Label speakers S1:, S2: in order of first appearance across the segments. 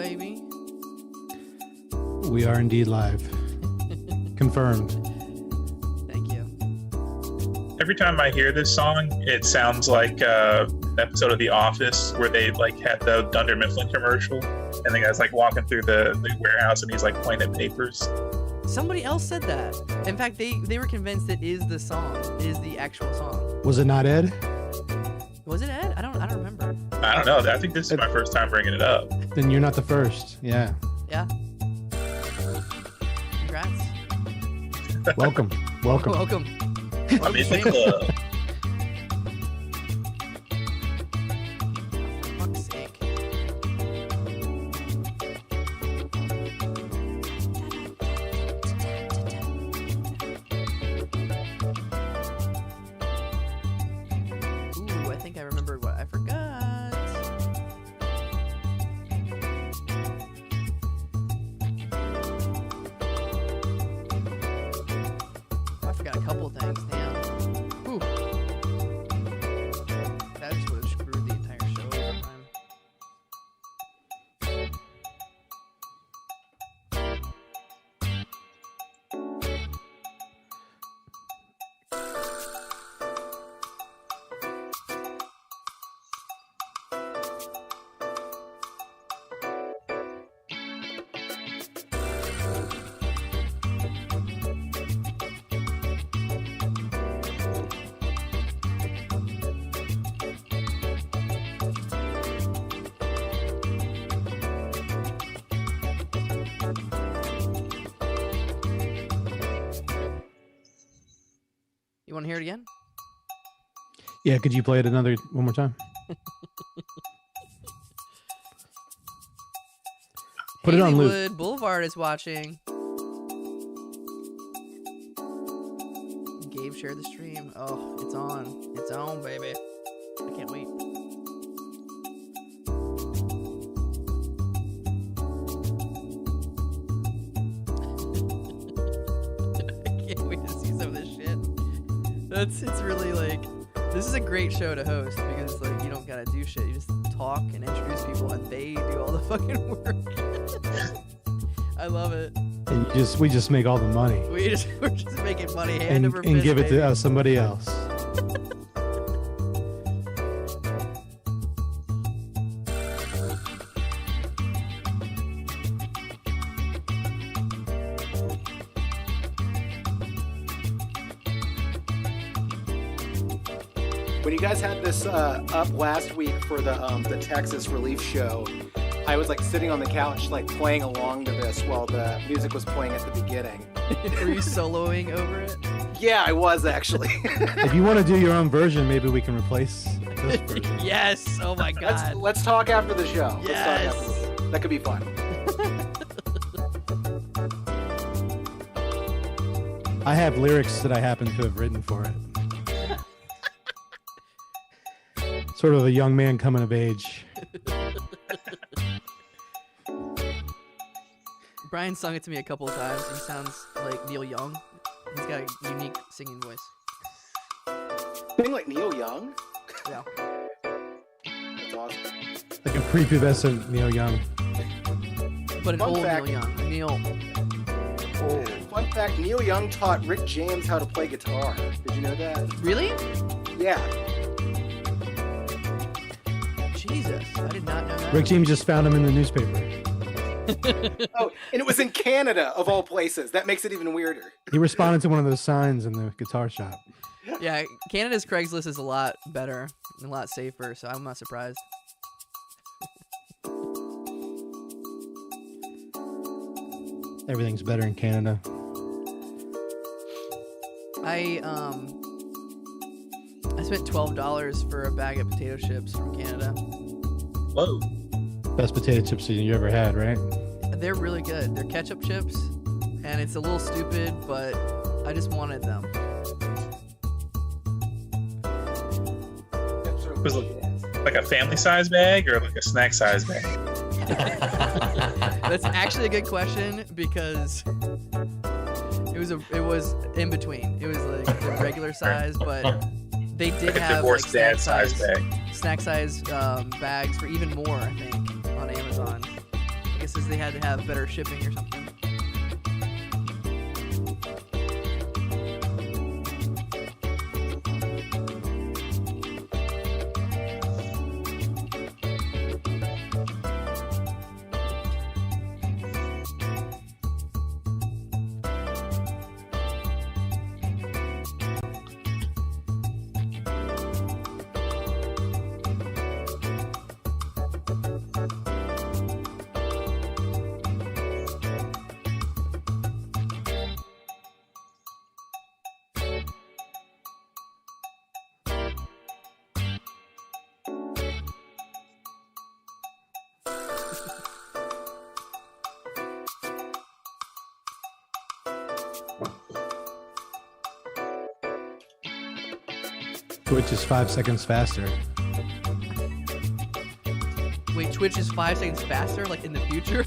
S1: baby.
S2: We are indeed live. Confirmed.
S1: Thank you.
S3: Every time I hear this song, it sounds like an episode of The Office where they like had the Dunder Mifflin commercial, and the guy's like walking through the warehouse and he's like pointing at papers.
S1: Somebody else said that. In fact, they were convinced it is the song. It is the actual song.
S2: Was it not Ed?
S1: Was it Ed? I don't remember.
S3: I don't know. I think this is my first time bringing it up.
S2: Then you're not the first. Yeah.
S1: Yeah. Congrats.
S2: Welcome. Welcome.
S1: Welcome.
S3: I'm in the club.
S1: For fuck's sake. Ooh, I think I remembered what I forgot. I forgot a couple things. Damn. Ooh. That just would have screwed the entire show over time. You want to hear it again?
S2: Yeah, could you play it one more time? Put it on loop.
S1: Hollywood Boulevard is watching. Gabe shared the stream. Oh, it's on. It's on, baby. I can't wait. I can't wait to see some of this shit. It's really like, this is a great show to host because like you don't gotta do shit. You just talk and introduce people and they do all the fucking work. I love it.
S2: And we just make all the money.
S1: We're just making money hand over fist,
S2: and give it
S1: baby.
S2: to somebody else.
S4: When you guys had this up last week for the Texas Relief Show, I was like sitting on the couch like playing along to this while the music was playing at the beginning.
S1: Were you soloing over it?
S4: Yeah, I was actually.
S2: If you want to do your own version, maybe we can replace this version.
S1: Yes. Oh my god.
S4: Let's talk after the show.
S1: Yes.
S4: Let's talk after the, that could be fun.
S2: I have lyrics that I happen to have written for it. Sort of a young man coming of age.
S1: Brian sung it to me a couple of times. He sounds like Neil Young. He's got a unique singing voice.
S4: Thing like Neil Young?
S1: Yeah.
S4: That's awesome.
S2: Like a prepubescent Neil Young.
S1: But an
S4: Fun
S1: old
S4: fact.
S1: Neil Young. Neil. Oh.
S4: Fun fact, Neil Young taught Rick James how to play guitar. Did you know that?
S1: Really?
S4: Yeah.
S1: Jesus. I did not know that.
S2: Rick James just found him in the newspaper.
S4: Oh, and it was in Canada, of all places. That makes it even weirder.
S2: He responded to one of those signs in the guitar shop.
S1: Yeah, Canada's Craigslist is a lot better and a lot safer, so I'm not surprised.
S2: Everything's better in Canada.
S1: I spent $12 for a bag of potato chips from Canada.
S3: Whoa.
S2: Best potato chips you ever had, right?
S1: They're really good. They're ketchup chips, and it's a little stupid, but I just wanted them.
S3: Was it like a family size bag or like a snack size bag?
S1: That's actually a good question because it was in between. It was like the regular size, but they did
S3: Like a
S1: have
S3: divorced
S1: like
S3: dad size bag.
S1: snack size bags for even more, I think, on Amazon. Like a says they had to have better shipping or something.
S2: Twitch is 5 seconds faster.
S1: Wait, Twitch is 5 seconds faster, like in the future?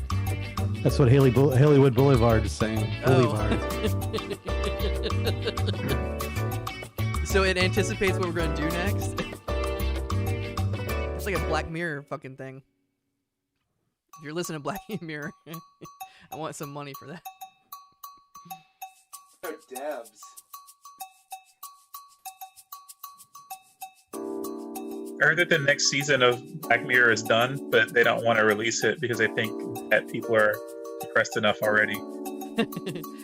S2: That's what Hollywood Boulevard is saying. Boulevard.
S1: So it anticipates what we're going to do next? It's like a Black Mirror fucking thing. If you're listening to Black Mirror, I want some money for that.
S4: Oh, Debs.
S3: I heard that the next season of Black Mirror is done, but they don't want to release it because they think that people are depressed enough already.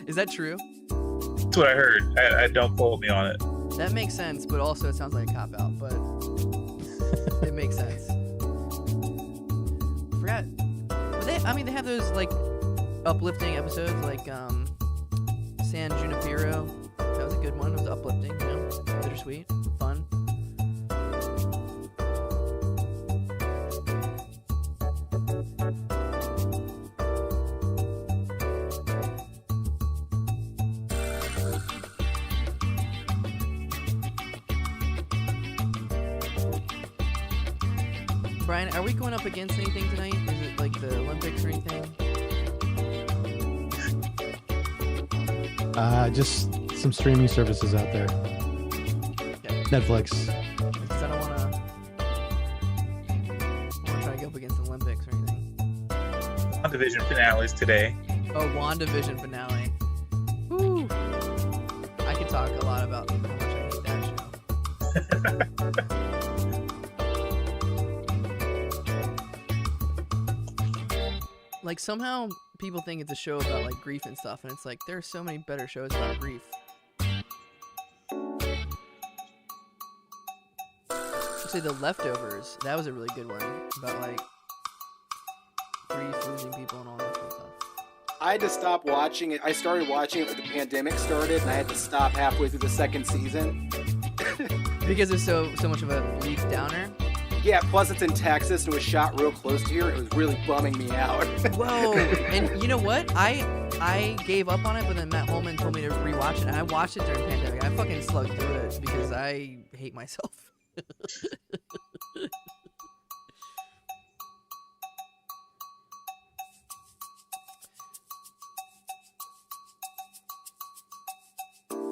S1: Is that true?
S3: That's what I heard. I don't quote me on it.
S1: That makes sense, but also it sounds like a cop-out, but it makes sense. Forgot. They have those, like, uplifting episodes, like, San Junipero. That was a good one. It was uplifting, you know? Bittersweet. Fun. Brian, are we going up against anything tonight? Is it like the Olympics or anything?
S2: Just some streaming services out there.
S1: Okay.
S2: Netflix.
S1: Because I don't want to try to go up against the Olympics or anything.
S3: WandaVision finales today.
S1: Oh, WandaVision finale. Woo! I could talk a lot about how much I hate that show. Like, somehow people think it's a show about, like, grief and stuff, and it's like, there are so many better shows about grief. Actually, The Leftovers, that was a really good one, about, like, grief, losing people, and all that kind of stuff.
S4: I had to stop watching it. I started watching it when the pandemic started, and I had to stop halfway through the second season.
S1: Because it's so much of a bleak downer?
S4: Yeah, plus it's in Texas and it was shot real close to here. It was really bumming me out.
S1: Whoa! And you know what? I gave up on it, but then Matt Holman told me to rewatch it, and I watched it during the pandemic. I fucking slugged through it because I hate myself.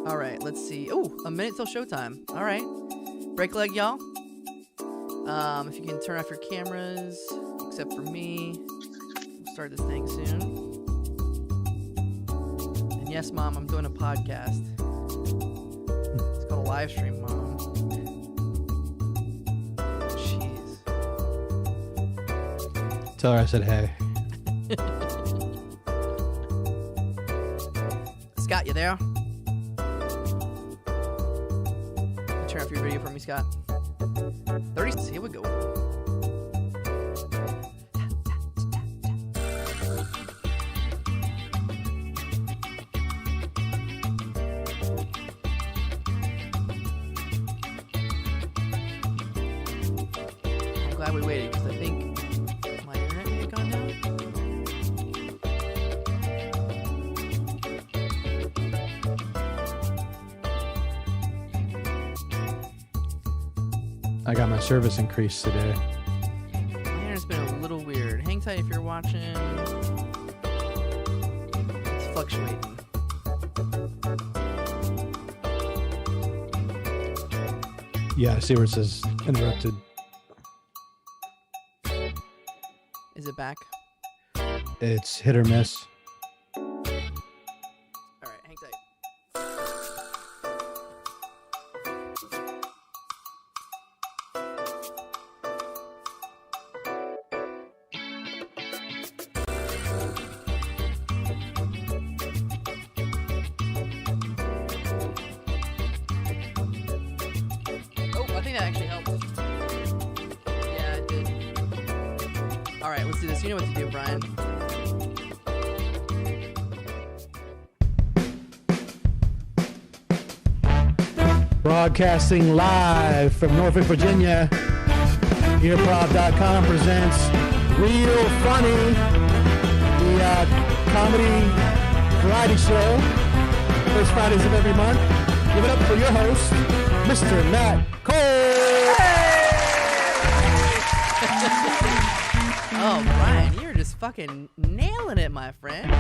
S1: All right, let's see. Oh, a minute till showtime. All right, break leg, y'all. If you can turn off your cameras, except for me. We'll start this thing soon. And yes, Mom, I'm doing a podcast. It's called a Livestream, Mom. Jeez.
S2: Tell her I said hey.
S1: Scott, you there? Turn off your video for me, Scott. 30, here we go. I'm glad we waited because I think my internet may have gone down.
S2: I got my service increased today.
S1: My internet's been a little weird. Hang tight if you're watching. It's fluctuating.
S2: Yeah, I see where it says interrupted.
S1: Is it back?
S2: It's hit or miss.
S1: All right, hang tight. Oh, I think that actually helped. Yeah, it did. All right, let's do this. You know what to do, Brian.
S2: Broadcasting live from Norfolk, Virginia. Earprov.com presents Real Funny, the comedy variety show. First Fridays of every month. Give it up for your host, Mr. Matt Cole.
S1: Oh, Brian, you're just fucking nailing it, my friend.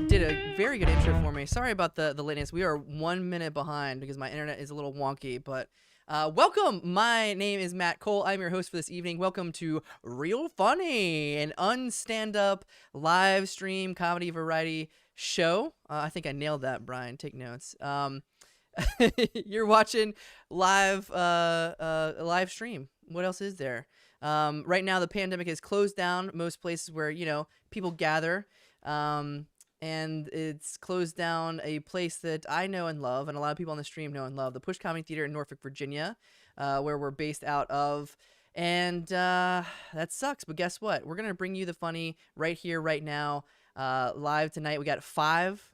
S1: Did a very good intro for me. Sorry about the lateness. We are 1 minute behind because my internet is a little wonky, but welcome. My name is Matt Cole. I'm your host for this evening. Welcome to Real Funny, an Un-Standup live stream comedy variety show. I think I nailed that, Brian. Take notes. You're watching live live stream. What else is there? Right now, the pandemic is closed down most places where, people gather. And it's closed down a place that I know and love, and a lot of people on the stream know and love, the Push Comedy Theater in Norfolk, Virginia, where we're based out of. And that sucks, but guess what? We're going to bring you the funny right here, right now, live tonight. We got 5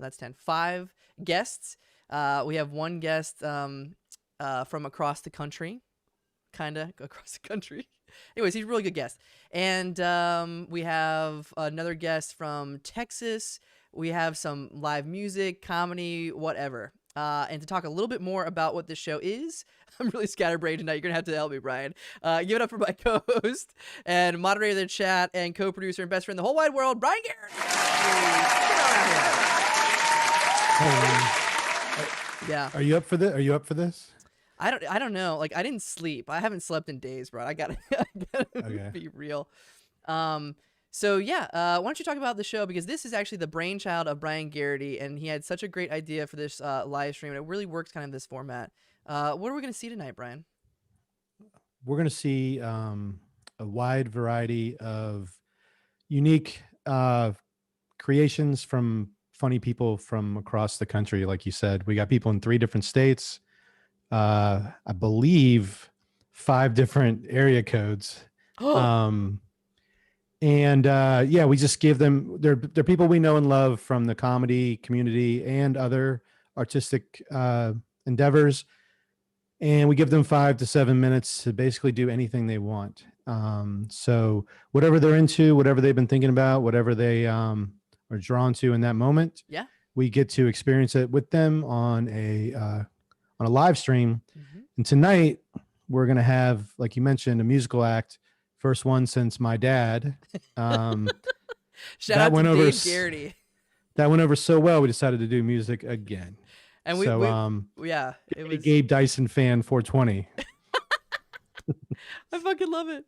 S1: guests. We have one guest from across the country, kind of across the country. Anyways, he's a really good guest. And we have another guest from Texas. We have some live music, comedy, whatever. And to talk a little bit more about what this show is, I'm really scatterbrained tonight. You're going to have to help me, Brian. Give it up for my co-host and moderator of the chat and co-producer and best friend in the whole wide world, Brian Garraty. Yeah.
S2: Are you up for this?
S1: I don't know. Like, I didn't sleep. I haven't slept in days, bro. I gotta
S2: Okay.
S1: be real. So yeah, why don't you talk about the show, because this is actually the brainchild of Brian Garraty, and he had such a great idea for this live stream, and it really works kind of this format. What are we gonna see tonight, Brian?
S2: We're going to see a wide variety of unique creations from funny people from across the country. Like you said, we got people in 3 different states. I believe 5 different area codes. Yeah, we just give them, they're people we know and love from the comedy community and other artistic endeavors. And we give them 5 to 7 minutes to basically do anything they want. So whatever they're into, whatever they've been thinking about, whatever they are drawn to in that moment,
S1: Yeah.
S2: we get to experience it with them on a live stream.
S1: Mm-hmm.
S2: And tonight we're going to have, like you mentioned, a musical act. First one since my dad.
S1: Shout
S2: that
S1: out to
S2: went over
S1: Dave Garraty.
S2: That went over so well, we decided to do music again.
S1: And yeah, it was
S2: Gabe Dyson fan 420.
S1: I fucking love it.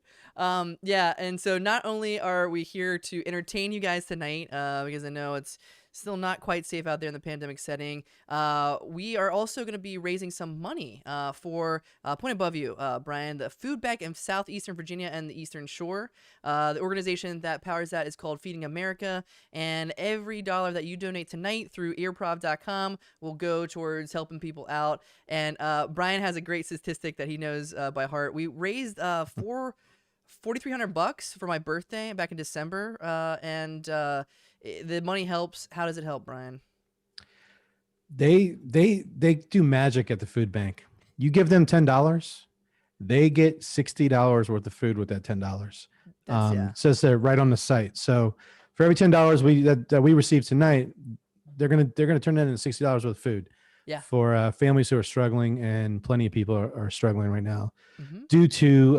S1: Yeah, and so not only are we here to entertain you guys tonight, because I know it's still not quite safe out there in the pandemic setting, we are also going to be raising some money for Point Above You, Brian, the Foodbank in Southeastern Virginia and the Eastern Shore. The organization that powers that is called Feeding America, and every dollar that you donate tonight through earprov.com will go towards helping people out. And Brian has a great statistic that he knows by heart. We raised $4,300 for my birthday back in December, and the money helps. How does it help, Brian?
S2: They do magic at the food bank. You give them $10, they get $60 worth of food with that $10. It says they're right on the site. So for every $10 that we receive tonight, they're gonna turn that into $60 worth of food.
S1: Yeah.
S2: For families who are struggling, and plenty of people are struggling right now due to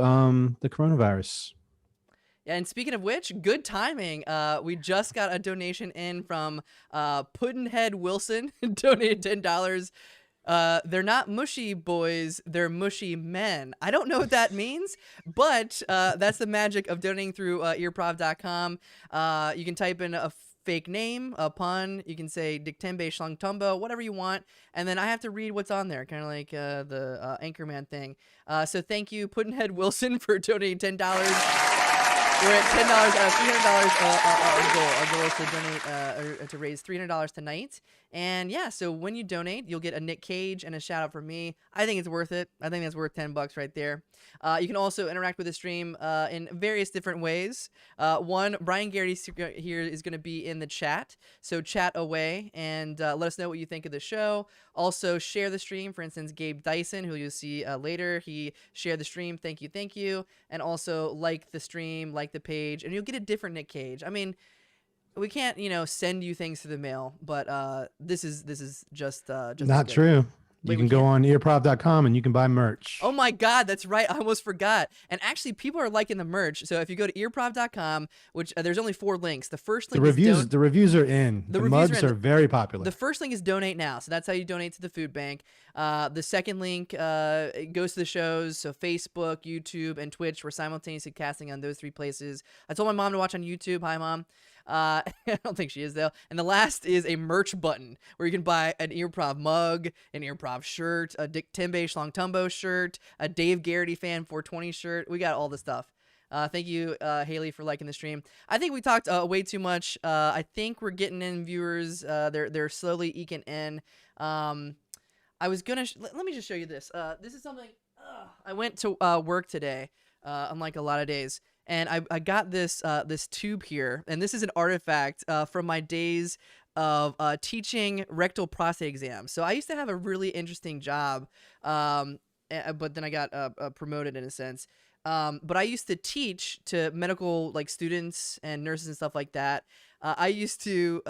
S2: the coronavirus.
S1: And speaking of which, good timing. We just got a donation in from Puddinhead Wilson, donated $10. They're not mushy boys, they're mushy men. I don't know what that means, but that's the magic of donating through earprov.com. You can type in a fake name, a pun. You can say Diktembe Shlongtumbo, whatever you want. And then I have to read what's on there, kind of like the Anchorman thing. So thank you, Puddinhead Wilson, for donating $10. We're at $10 out of $300 goal. Our goal is to donate to raise $300 tonight. And yeah, so when you donate, you'll get a Nick Cage and a shout out from me. I think it's worth it. I think that's worth $10 right there. You can also interact with the stream in various different ways. One, Brian Garraty here is going to be in the chat. So chat away and let us know what you think of the show. Also share the stream. For instance, Gabe Dyson, who you'll see later, he shared the stream. Thank you, thank you. And also like the stream, like the page, and you'll get a different Nick Cage. I mean, we can't, send you things through the mail, but this is just
S2: not true.
S1: Wait,
S2: you can go on earprov.com and you can buy merch.
S1: Oh my God, that's right. I almost forgot. And actually, people are liking the merch. So if you go to earprov.com, which there's only 4 links. The first link
S2: the reviews are in. The mugs are very popular.
S1: The first link is donate now. So that's how you donate to the food bank. The second link goes to the shows. So Facebook, YouTube, and Twitch. We're simultaneously casting on those 3 places. I told my mom to watch on YouTube. Hi, Mom. I don't think she is, though. And the last is a merch button where you can buy an Earprov mug, an Earprov shirt, a Diktembe Shlongtumbo shirt, a Dave Garraty Fan 420 shirt. We got all the stuff. Thank you, Haley, for liking the stream. I think we talked way too much. I think we're getting in viewers. They're slowly eking in. I was gonna let me just show you this. This is something. I went to work today, unlike a lot of days. And I got this this tube here, and this is an artifact from my days of teaching rectal prostate exams. So I used to have a really interesting job, but then I got promoted in a sense. But I used to teach to medical students and nurses and stuff like that. I used to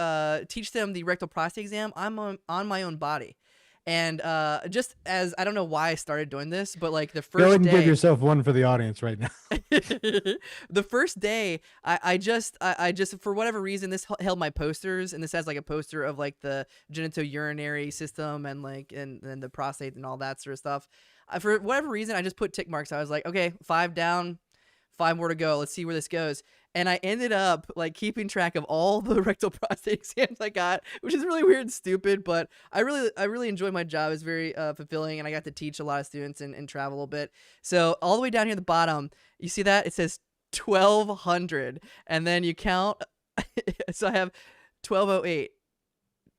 S1: teach them the rectal prostate exam on my own body. And just as I don't know why I started doing this, but the first
S2: go ahead and
S1: day,
S2: give yourself one for the audience right now.
S1: The first day, I just for whatever reason, this held my posters, and this has a poster of the genitourinary system and and the prostate and all that sort of stuff. For whatever reason, I just put tick marks. I was like, okay, 5 down, 5 more to go. Let's see where this goes. And I ended up keeping track of all the rectal prostate exams I got, which is really weird and stupid, but I really enjoy my job. It's very fulfilling, and I got to teach a lot of students and travel a little bit. So all the way down here at the bottom, you see that? It says 1,200, and then you count. So I have 1,208.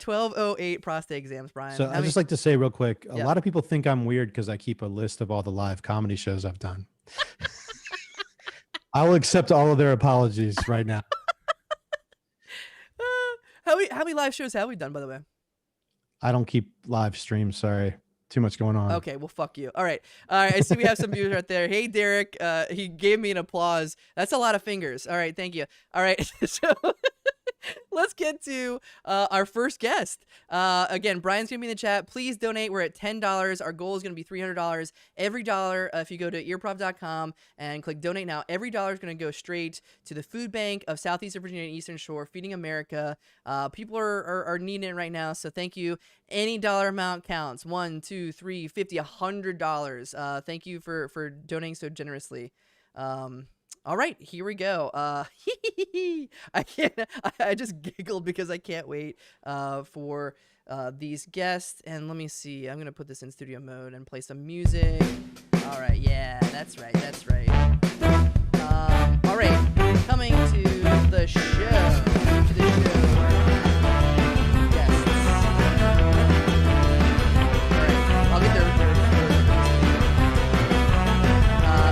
S1: 1,208 prostate exams, Brian.
S2: So I'd just like to say real quick, a lot of people think I'm weird because I keep a list of all the live comedy shows I've done. I will accept all of their apologies right now.
S1: How many live shows have we done, by the way?
S2: I don't keep live streams. Sorry. Too much going on.
S1: Okay, well, fuck you. All right. I see we have some viewers right there. Hey, Derek. He gave me an applause. That's a lot of fingers. All right, thank you. All right, so let's get to our first guest. Again, Brian's going to be in the chat. Please donate. We're at $10. Our goal is going to be $300. Every dollar, if you go to earprov.com and click donate now, every dollar is going to go straight to the food bank of Southeastern Virginia and Eastern Shore, Feeding America. People are needing it right now, so thank you. Any dollar amount counts. 1, 2, 3, $50, $100. Thank you for donating so generously. All right, here we go. I just giggled because I can't wait for these guests. And let me see. I'm gonna put this in studio mode and play some music. All right, yeah, that's right. All right, coming to the show. I'll get there.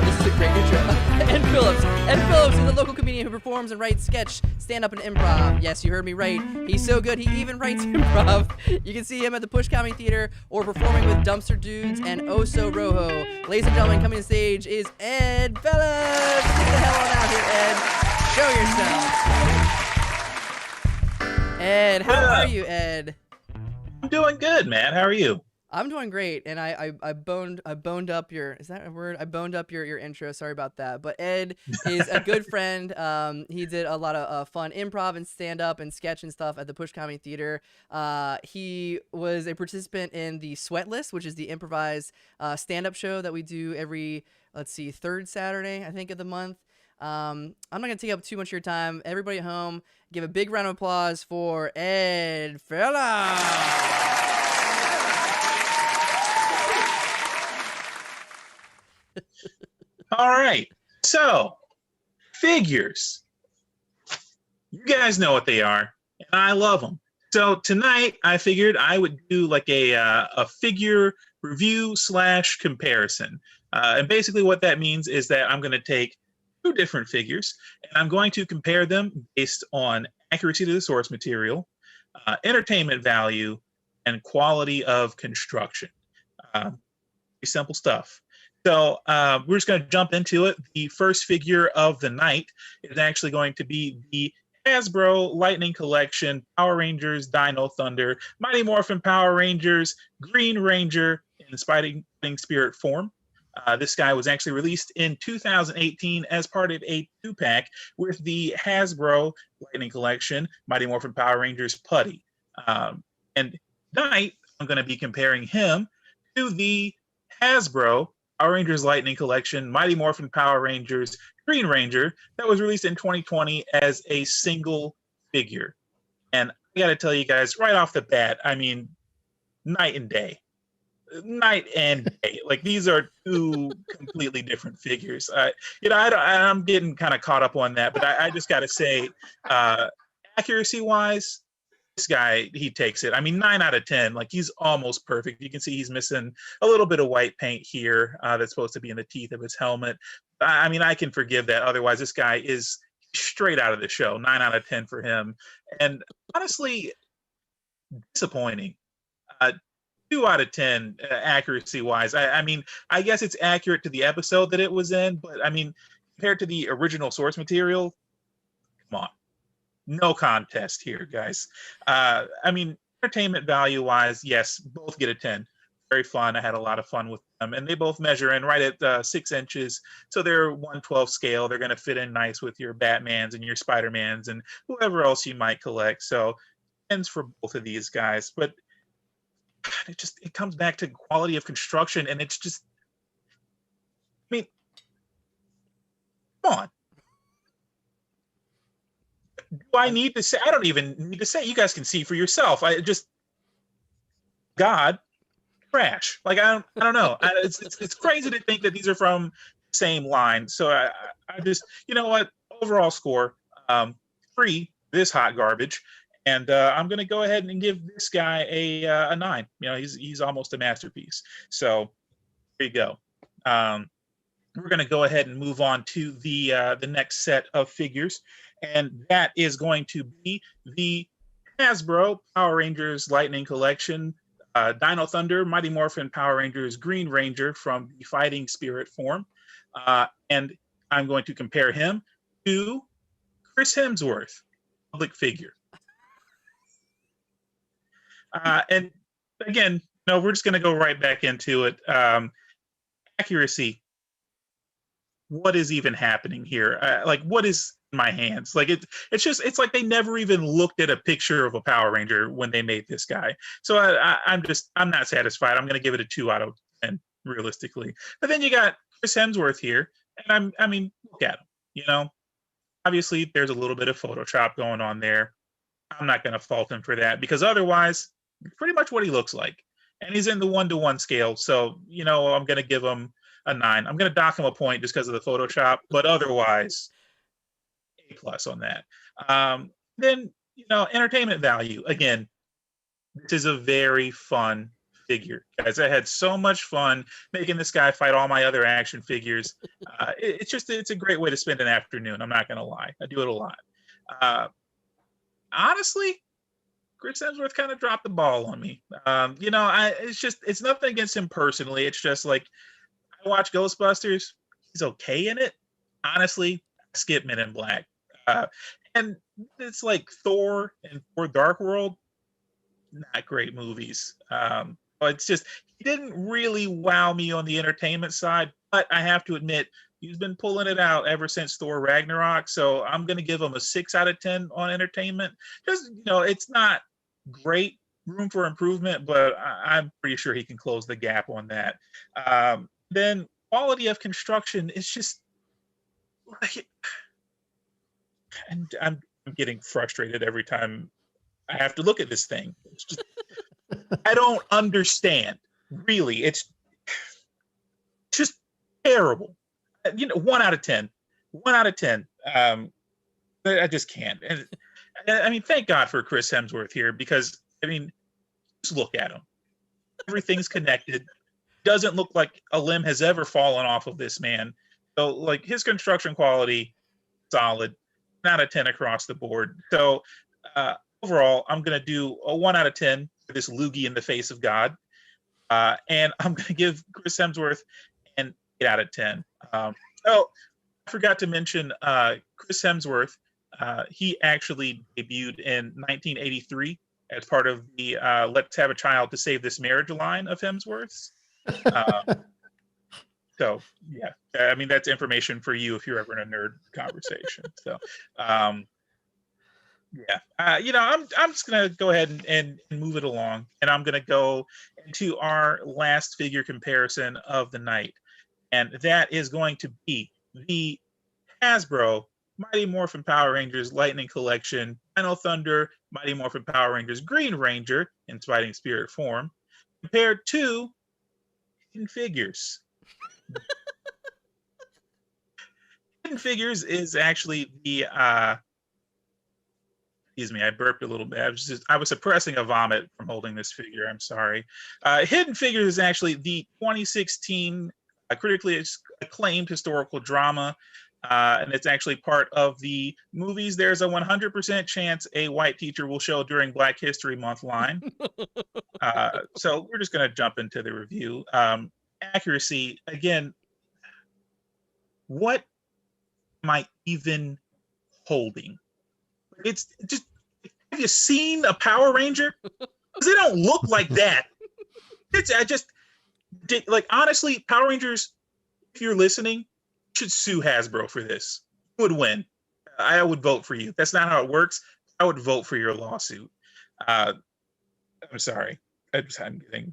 S1: This is a great intro. Ed Phillips. Ed Phillips is a local comedian who performs and writes sketch, stand-up, and improv. Yes, you heard me right. He's so good, he even writes improv. You can see him at the Push Comedy Theater or performing with Dumpster Dudes and Oso Rojo. Ladies and gentlemen, coming to the stage is Ed Phillips. Get the hell on out here, Ed. Show yourself. Ed, how are you, Ed?
S3: I'm doing good, man. How are you?
S1: I'm doing great, and I boned up your, is that a word? I boned up your intro. Sorry about that. But Ed is a good friend. He did a lot of fun improv and stand up and sketch and stuff at the Push Comedy Theater. He was a participant in the Sweat List, which is the improvised stand up show that we do every, let's see, third Saturday I think of the month. I'm not gonna take up too much of your time. Everybody at home, give a big round of applause for Ed Phillips.
S3: All right. So, figures. You guys know what they are, and I love them. So tonight, I figured I would do like a figure review / comparison. And basically what that means is that I'm going to take two different figures, and I'm going to compare them based on accuracy to the source material, entertainment value, and quality of construction. Pretty simple stuff. So we're just going to jump into it. The first figure of the night is actually going to be the Hasbro Lightning Collection Power Rangers Dino Thunder Mighty Morphin Power Rangers Green Ranger in Fighting Spirit form. This guy was actually released in 2018 as part of a 2-pack with the Hasbro Lightning Collection Mighty Morphin Power Rangers Putty. And tonight, I'm going to be comparing him to the Hasbro Power Rangers Lightning Collection Mighty Morphin Power Rangers Green Ranger that was released in 2020 as a single figure. And I got to tell you guys right off the bat, I mean, night and day. Night and day. Like, these are two completely different figures. I'm getting kind of caught up on that, but I just got to say, accuracy-wise, this guy, he takes it. I mean, 9 out of 10. Like, he's almost perfect. You can see he's missing a little bit of white paint here that's supposed to be in the teeth of his helmet. I mean, I can forgive that. Otherwise, this guy is straight out of the show. 9 out of 10 for him. And honestly, disappointing. 2 out of 10 accuracy-wise. I mean, I guess it's accurate to the episode that it was in, but I mean, compared to the original source material, come on. No contest here, guys. I mean, entertainment value-wise, yes, both get a 10. Very fun. I had a lot of fun with them. And they both measure in right at 6 inches. So they're 1/12 scale. They're going to fit in nice with your Batmans and your Spider-Mans and whoever else you might collect. So 10s for both of these guys. But it comes back to quality of construction. And it's just, I mean, come on. Do I need to say? I don't even need to say. You guys can see for yourself. God, trash. Like, I don't know. It's crazy to think that these are from the same line. So I just, you know what? Overall score, 3. This hot garbage, and I'm gonna go ahead and give this guy a 9. You know, he's almost a masterpiece. So there you go. We're gonna go ahead and move on to the next set of figures. And that is going to be the Hasbro Power Rangers Lightning Collection Dino Thunder Mighty Morphin Power Rangers Green Ranger from the Fighting Spirit form. And I'm going to compare him to Chris Hemsworth, public figure. And again, no, we're just going to go right back into it. Accuracy. What is even happening here? Like, what is in my hands? Like, it's like they never even looked at a picture of a Power Ranger when they made this guy. So I'm not satisfied. I'm going to give it a 2 out of 10 realistically. But then you got Chris Hemsworth here, and I mean, look at him. You know, obviously there's a little bit of Photoshop going on there. I'm not going to fault him for that because otherwise, pretty much what he looks like. And he's in the 1-to-1 scale. So, you know, I'm going to give him a 9. I'm going to dock him a point just because of the Photoshop, but otherwise, A+ on that. Then, you know, entertainment value. Again, this is a very fun figure, guys. I had so much fun making this guy fight all my other action figures. It's a great way to spend an afternoon. I'm not going to lie. I do it a lot. Honestly, Chris Hemsworth kind of dropped the ball on me. You know, it's nothing against him personally. It's just like, I watch Ghostbusters. He's okay in it. Honestly, I skip Men in Black. And it's like Thor and Thor Dark World, not great movies. It's just, he didn't really wow me on the entertainment side, but I have to admit, he's been pulling it out ever since Thor Ragnarok. So I'm going to give him a 6 out of 10 on entertainment. Just, it's not great, room for improvement, but I'm pretty sure he can close the gap on that. Then quality of construction is just like, and I'm getting frustrated every time I have to look at this thing. It's just, I don't understand. Really, it's just terrible. 1 out of 10. 1 out of 10. I just can't. And I mean, thank God for Chris Hemsworth here, because I mean, just look at him. Everything's connected. Doesn't look like a limb has ever fallen off of this man. So, like, his construction quality, solid. 1 out of 10 across the board. So, overall, I'm going to do a 1 out of 10 for this loogie in the face of God. And I'm going to give Chris Hemsworth an 8 out of 10. Oh, I forgot to mention Chris Hemsworth. He actually debuted in 1983 as part of the Let's Have a Child to Save This Marriage line of Hemsworth's. So, yeah, I mean, that's information for you if you're ever in a nerd conversation. So, yeah, I'm just going to go ahead and move it along. And I'm going to go into our last figure comparison of the night. And that is going to be the Hasbro Mighty Morphin Power Rangers Lightning Collection, Final Thunder, Mighty Morphin Power Rangers Green Ranger in Fighting Spirit form, compared to Hidden Figures. Hidden Figures is actually the excuse me, I burped a little bit. I was suppressing a vomit from holding this figure. I'm sorry. Hidden Figures is actually the 2016 critically acclaimed historical drama. And it's actually part of the movies There's a 100% Chance a White Teacher Will Show During Black History Month line. So we're just going to jump into the review. Accuracy, again, what am I even holding? It's just, have you seen a Power Ranger? Because they don't look like that. Honestly, Power Rangers, if you're listening, should sue Hasbro for this. You would win. I would vote for you. That's not how it works. I would vote for your lawsuit. I'm sorry. I'm getting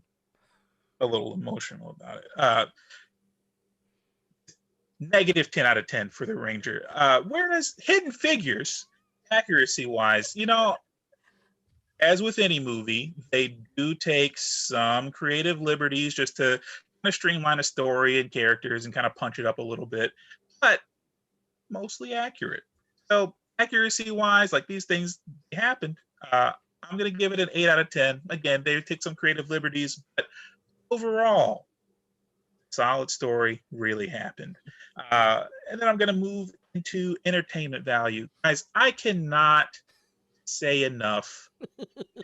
S3: a little emotional about it. Negative 10 out of 10 for the Ranger. Whereas Hidden Figures, accuracy-wise, as with any movie, they do take some creative liberties just to kind of streamline a story and characters and kind of punch it up a little bit, but mostly accurate. So accuracy-wise, like, these things happened. I'm going to give it an 8 out of 10. Again, they take some creative liberties, but overall, solid story, really happened. And then I'm going to move into entertainment value. Guys, I cannot say enough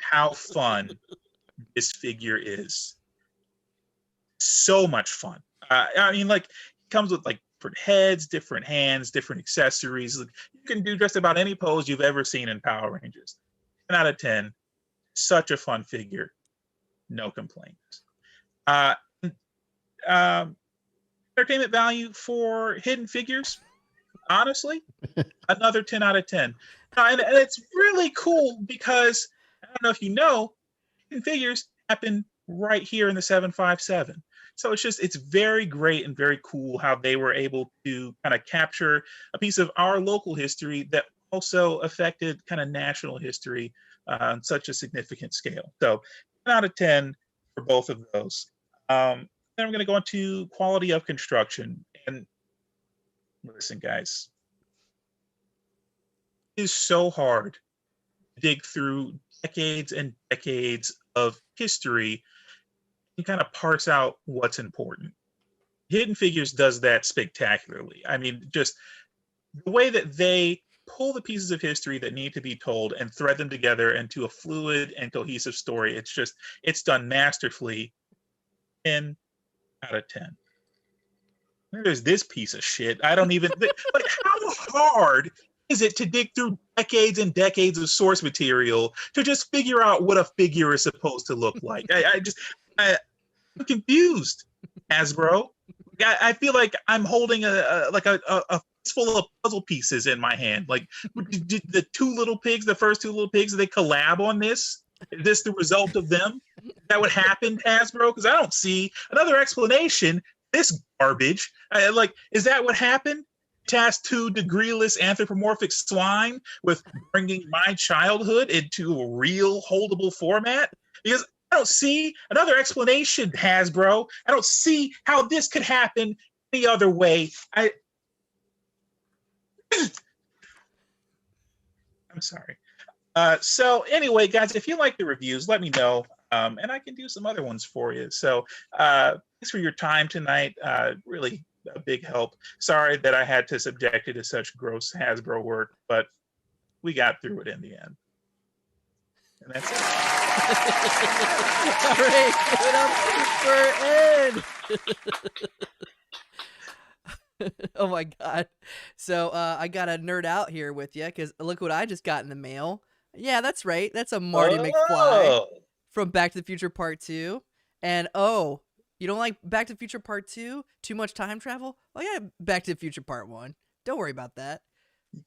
S3: how fun this figure is. So much fun. I mean, like, it comes with like different heads, different hands, different accessories. You can do just about any pose you've ever seen in Power Rangers. 10 out of 10. Such a fun figure. No complaints. Entertainment value for Hidden Figures, honestly, another 10 out of 10. And it's really cool because, I don't know if you know, Hidden Figures happen right here in the 757. So it's very great and very cool how they were able to kind of capture a piece of our local history that also affected kind of national history on such a significant scale. So 10 out of 10 for both of those. Then I'm going to go into quality of construction. And listen, guys, it is so hard to dig through decades and decades of history and kind of parse out what's important. Hidden Figures does that spectacularly. I mean, just the way that they pull the pieces of history that need to be told and thread them together into a fluid and cohesive story. It's done masterfully. 10 out of 10. There's this piece of shit. I don't even like, how hard is it to dig through decades and decades of source material to just figure out what a figure is supposed to look like? I'm confused, Hasbro. I feel like I'm holding a fistful of puzzle pieces in my hand. Like, did the first two little pigs, did they collab on this? Is this the result of them? That would happen, Hasbro? Because I don't see another explanation. This garbage. Is that what happened? Task 2 degreeless anthropomorphic swine with bringing my childhood into a real holdable format? Because I don't see another explanation, Hasbro. I don't see how this could happen any other way. I'm sorry. So anyway, guys, if you like the reviews, let me know, and I can do some other ones for you. So thanks for your time tonight. Really a big help. Sorry that I had to subject you to such gross Hasbro work, but we got through it in the end. And that's it.
S1: All right, give it up for Ed. Oh my God. So I got a nerd out here with you because look what I just got in the mail. Yeah, that's right. That's a Marty McFly from Back to the Future Part 2. And oh, you don't like Back to the Future Part 2? Too much time travel? Oh yeah, Back to the Future Part 1. Don't worry about that.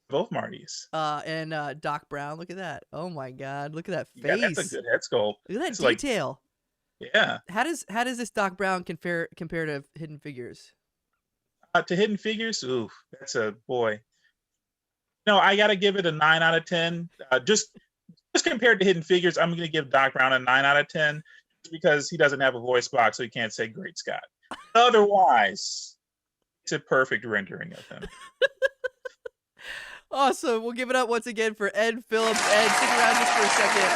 S3: Both Martys.
S1: And Doc Brown, look at that. Oh my God, look at that face.
S3: Yeah, that's a good head sculpt.
S1: Look at that
S3: It's
S1: detail.
S3: Yeah.
S1: How does this Doc Brown compare to Hidden Figures?
S3: To Hidden Figures, ooh, that's a boy. No, I gotta give it a 9 out of 10. Just compared to Hidden Figures, I'm gonna give Doc Brown a 9 out of 10 because he doesn't have a voice box, so he can't say "Great Scott." Otherwise, it's a perfect rendering of him.
S1: Awesome. We'll give it up once again for Ed Phillips. Ed, stick around just for a second.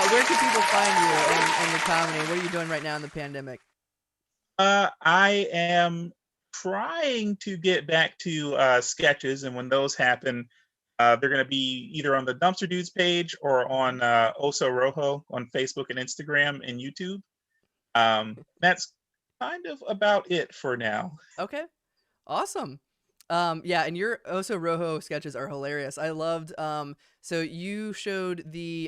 S1: Where can people find you and your comedy? What are you doing right now in the pandemic?
S3: I am trying to get back to sketches, and when those happen, they're going to be either on the Dumpster Dudes page or on Oso Rojo on Facebook and Instagram and YouTube. That's kind of about it for now.
S1: Okay. Awesome. Yeah, and your Oso Rojo sketches are hilarious. I loved so you showed the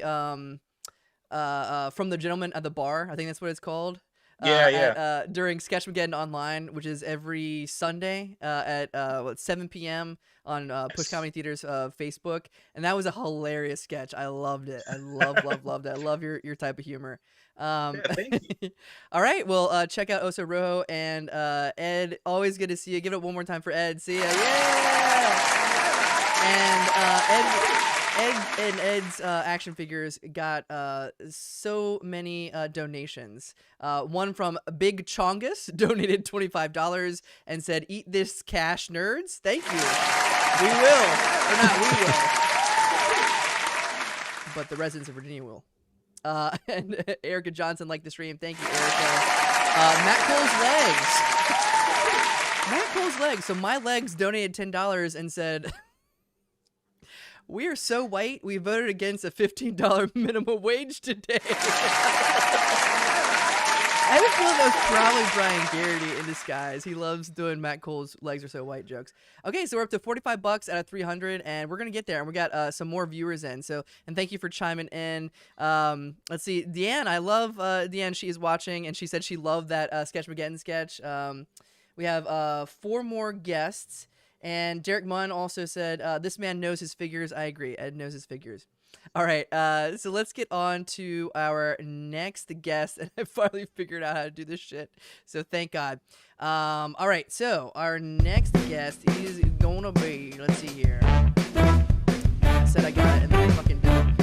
S1: from the gentleman at the bar, I think that's what it's called. During Sketchmageddon Online, which is every Sunday at 7 p.m. on Push Comedy Theater's Facebook, and that was a hilarious sketch. I loved it. I loved it. I love your type of humor.
S3: Thank you.
S1: All right, well, check out Oso Rojo and Ed. Always good to see you. Give it one more time for Ed. See ya. Yeah. And Ed's action figures got so many donations. One from Big Chongus donated $25 and said, "Eat this cash, nerds." Thank you. We will. Or not we will. But the residents of Virginia will. And Erica Johnson liked the stream. Thank you, Erica. Matt Cole's legs. So my legs donated $10 and said, "We are so white, we voted against a $15 minimum wage today." I have a feeling that was probably Brian Garraty in disguise. He loves doing Matt Cole's legs are so white jokes. Okay, so we're up to $45 out of 300, and we're gonna get there. And we got some more viewers in. So, and thank you for chiming in. Let's see, Deanne. I love Deanne. She is watching, and she said she loved that Sketchmageddon sketch. We have 4 more guests. And Derek Munn also said, "This man knows his figures." I agree. Ed knows his figures. All right. So let's get on to our next guest. And I finally figured out how to do this shit. So thank God. All right. So our next guest is going to be, let's see here. I said I got it and then I fucking didn't.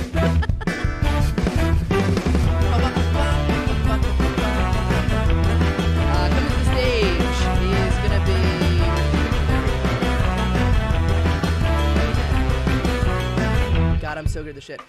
S1: Coming to the stage is going to be... God, I'm so good at this shit.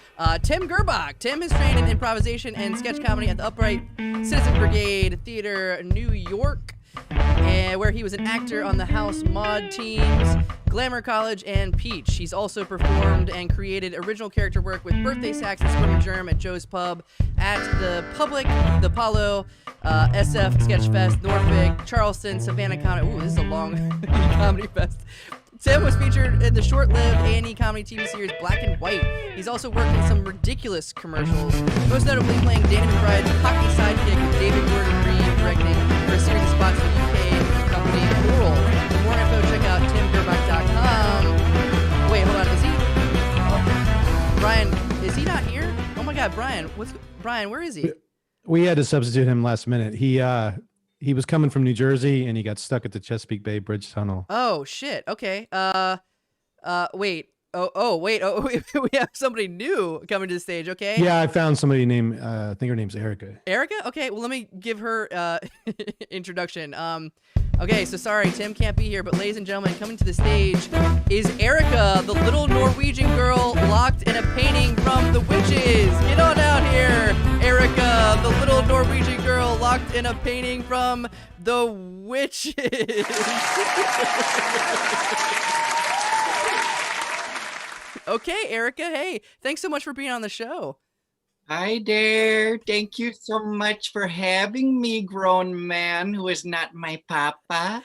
S1: Tim Girrbach. Tim is trained in improvisation and sketch comedy at the Upright Citizen Brigade Theater, New York, where he was an actor on the House Mod teams, Glamour College, and Peach. He's also performed and created original character work with Birthday Sacks and Squirmy Germ at Joe's Pub, at the Public, the Apollo, SF Sketch Fest, Norfolk, Charleston, Savannah Comedy. Ooh, this is a long comedy fest. Tim was featured in the short-lived A&E comedy TV series Black and White. He's also worked in some ridiculous commercials, most notably playing Danny McBride's cocky sidekick David Gordon Green, directing for a series of spots for UK company Coral. For more info, check out timgirrbach.com. Wait, hold on. Is he? Oh, Brian, is he not here? Oh my God, Brian. Brian? Where is he?
S2: We had to substitute him last minute. He was coming from New Jersey and he got stuck at the Chesapeake Bay Bridge Tunnel.
S1: Oh shit. Okay. Wait. Oh, wait. Oh, we have somebody new coming to the stage. Okay.
S2: Yeah, I found somebody named. I think her name's Erica.
S1: Erica. Okay. Well, let me give her introduction. Okay. So sorry, Tim can't be here, but ladies and gentlemen, coming to the stage is Erica, the little Norwegian girl locked in a painting from The Witches. Get on out here, Erica, the little Norwegian girl locked in a painting from The Witches. Okay, Erica. Hey, thanks so much for being on the show.
S5: Hi there. Thank you so much for having me, grown man who is not my papa.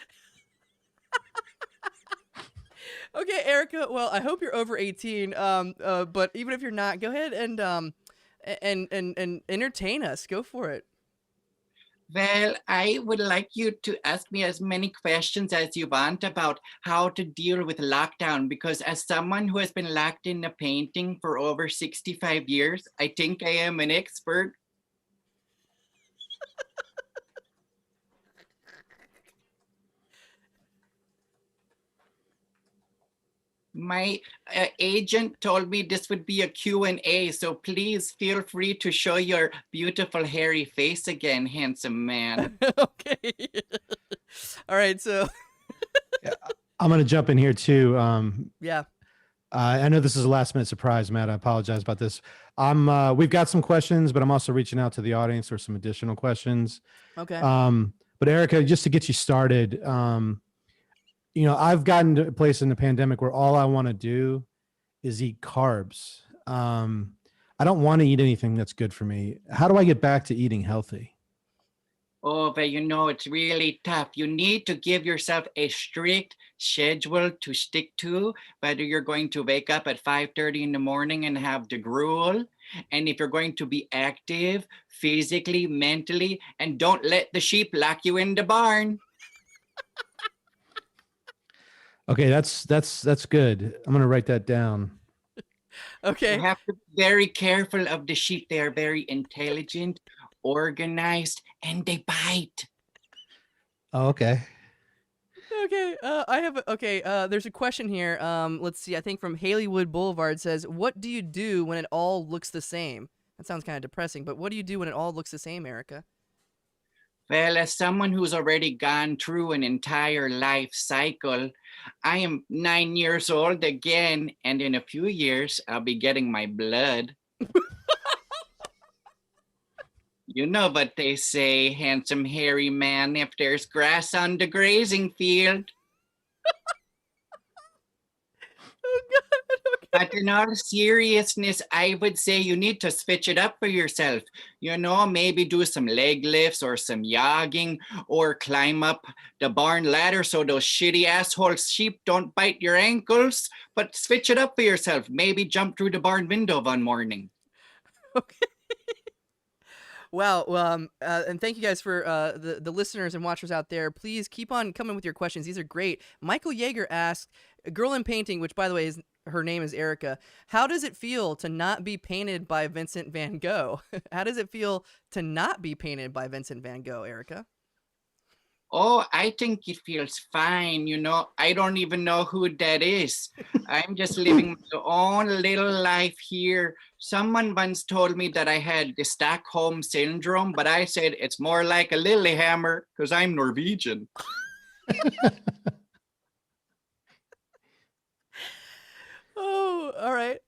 S1: Okay, Erica. Well, I hope you're over 18. But even if you're not, go ahead and entertain us. Go for it.
S5: Well, I would like you to ask me as many questions as you want about how to deal with lockdown, because as someone who has been locked in a painting for over 65 years, I think I am an expert. My agent told me this would be a Q&A, so please feel free to show your beautiful hairy face again, handsome man.
S1: Okay. All right. So.
S2: Yeah, I'm gonna jump in here too.
S1: Yeah.
S2: I know this is a last minute surprise, Matt. I apologize about this. We've got some questions, but I'm also reaching out to the audience for some additional questions.
S1: Okay.
S2: But Erica, just to get you started, I've gotten to a place in the pandemic where all I want to do is eat carbs. I don't want to eat anything that's good for me. How do I get back to eating healthy?
S5: Oh, but it's really tough. You need to give yourself a strict schedule to stick to, whether you're going to wake up at 5:30 in the morning and have the gruel, and if you're going to be active physically, mentally, and don't let the sheep lock you in the barn.
S2: Okay, that's good. I'm gonna write that down.
S1: Okay.
S5: You have to be very careful of the sheep. They are very intelligent, organized, and they bite.
S2: Oh, okay.
S1: Okay. There's a question here. Let's see. I think from Haleywood Boulevard says, "What do you do when it all looks the same?" That sounds kind of depressing, but what do you do when it all looks the same, Erica?
S5: Well, as someone who's already gone through an entire life cycle, I am 9 years old again, and in a few years, I'll be getting my blood. You know what they say, handsome, hairy man, if there's grass on the grazing field.
S1: Oh, God. Okay.
S5: But in all seriousness, I would say you need to switch it up for yourself. Maybe do some leg lifts or some jogging, or climb up the barn ladder so those shitty asshole sheep don't bite your ankles. But switch it up for yourself. Maybe jump through the barn window one morning.
S1: Okay. Wow. Well, and thank you guys for the listeners and watchers out there. Please keep on coming with your questions. These are great. Michael Yeager asked, a girl in painting, which by the way her name is Erica, how does it feel to not be painted by Vincent van Gogh? How does it feel to not be painted by Vincent van Gogh, Erica?
S5: Oh, I think it feels fine. I don't even know who that is. I'm just living my own little life here. Someone once told me that I had the Stockholm syndrome, but I said it's more like a Lillehammer because I'm Norwegian.
S1: Oh, all right.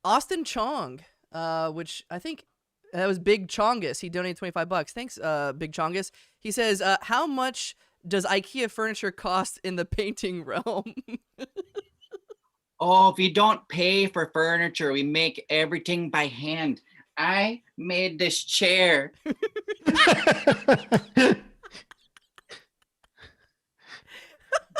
S1: Austin Chong, which I think that was Big Chongus. He donated $25. Thanks, Big Chongus. He says, how much does IKEA furniture cost in the painting realm?
S5: Oh, we don't pay for furniture. We make everything by hand. I made this chair.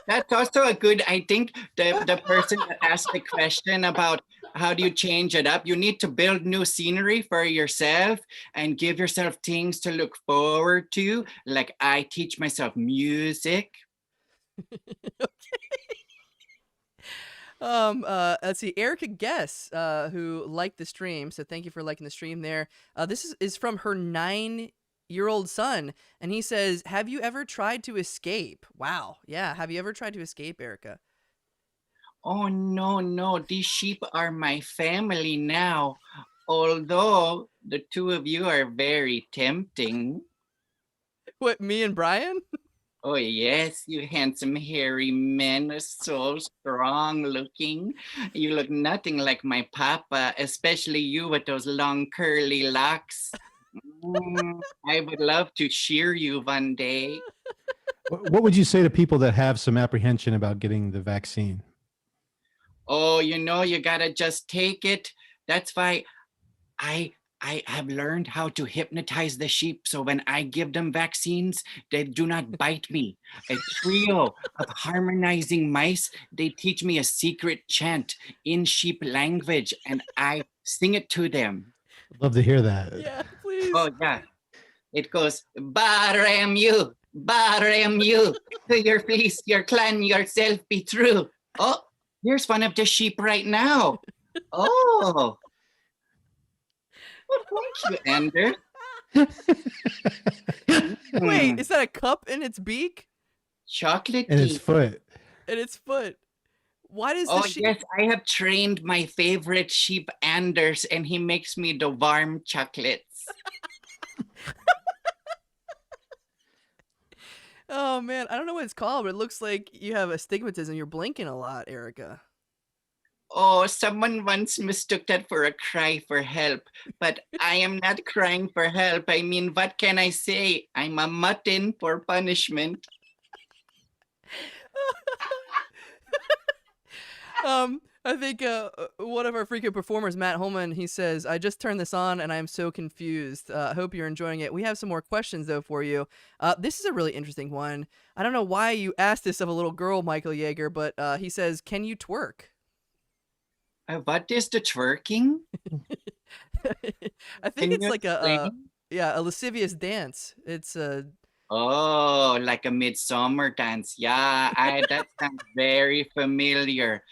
S5: That's also a good, I think the person that asked the question about how do you change it up, you need to build new scenery for yourself and give yourself things to look forward to. Like I teach myself music.
S1: Let's see, Erica Guess, who liked the stream, so thank you for liking the stream there. This is from her 9-year-old son, and he says, have you ever tried to escape? Wow. Yeah, have you ever tried to escape, Erica?
S5: Oh, no, these sheep are my family now. Although the two of you are very tempting.
S1: What, me and Brian?
S5: Oh, yes, you handsome, hairy men are so strong looking. You look nothing like my papa, especially you with those long curly locks. I would love to shear you one day.
S2: What would you say to people that have some apprehension about getting the vaccine?
S5: Oh, you gotta just take it. That's why I have learned how to hypnotize the sheep. So when I give them vaccines, they do not bite me. A trio of harmonizing mice, they teach me a secret chant in sheep language, and I sing it to them.
S2: Love to hear that.
S1: Yeah, please.
S5: Oh, yeah. It goes, Baram you, to your fleece, your clan, yourself be true. Oh, here's one of the sheep right now. Oh. Well, thank you, Ander.
S1: Wait, is that a cup in its beak?
S5: Chocolate
S2: And its
S5: teeth.
S2: foot.
S1: In its foot. Why does
S5: Oh,
S1: the sheep...
S5: yes, I have trained my favorite sheep, Anders, and he makes me the warm chocolates.
S1: Oh, man, I don't know what it's called, but it looks like you have astigmatism. You're blinking a lot, Erica.
S5: Oh, someone once mistook that for a cry for help, but I am not crying for help. I mean, what can I say? I'm a mutton for punishment.
S1: I think one of our frequent performers, Matt Holman, he says, I just turned this on and I'm so confused. I hope you're enjoying it. We have some more questions, though, for you. This is a really interesting one. I don't know why you asked this of a little girl, Michael Yeager, but he says, can you twerk?
S5: What is the twerking?
S1: I think
S5: Can
S1: it's
S5: you
S1: like a
S5: explain?
S1: lascivious dance. It's
S5: Oh, like a midsummer dance. Yeah, that sounds very familiar.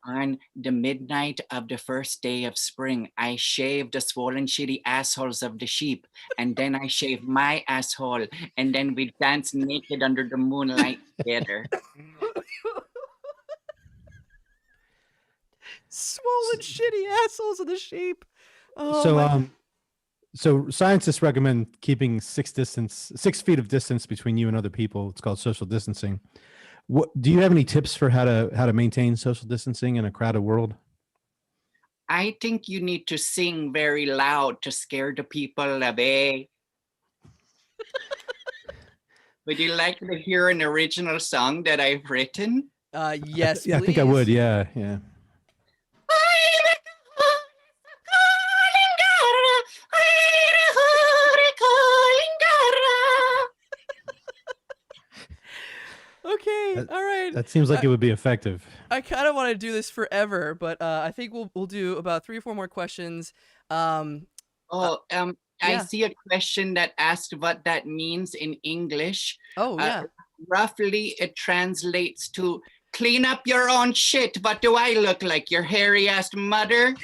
S5: On the midnight of the first day of spring, I shaved the swollen, shitty assholes of the sheep, and then I shaved my asshole, and then we danced naked under the moonlight together.
S1: swollen, shitty assholes of the sheep. Oh,
S2: So
S1: my...
S2: so scientists recommend keeping 6 feet of distance between you and other people. It's called social distancing. What do you have any tips for how to maintain social distancing in a crowded world?
S5: I think you need to sing very loud to scare the people away. Would you like to hear an original song that I've written?
S1: Yes,
S2: Yeah, I think I would. Yeah.
S1: Okay, all right.
S2: That seems like it would be effective.
S1: I kind of want to do this forever, but I think we'll do about 3 or 4 more questions. I
S5: I see a question that asked what that means in English.
S1: Oh, yeah.
S5: Roughly, it translates to clean up your own shit. What do I look like, your hairy ass mother?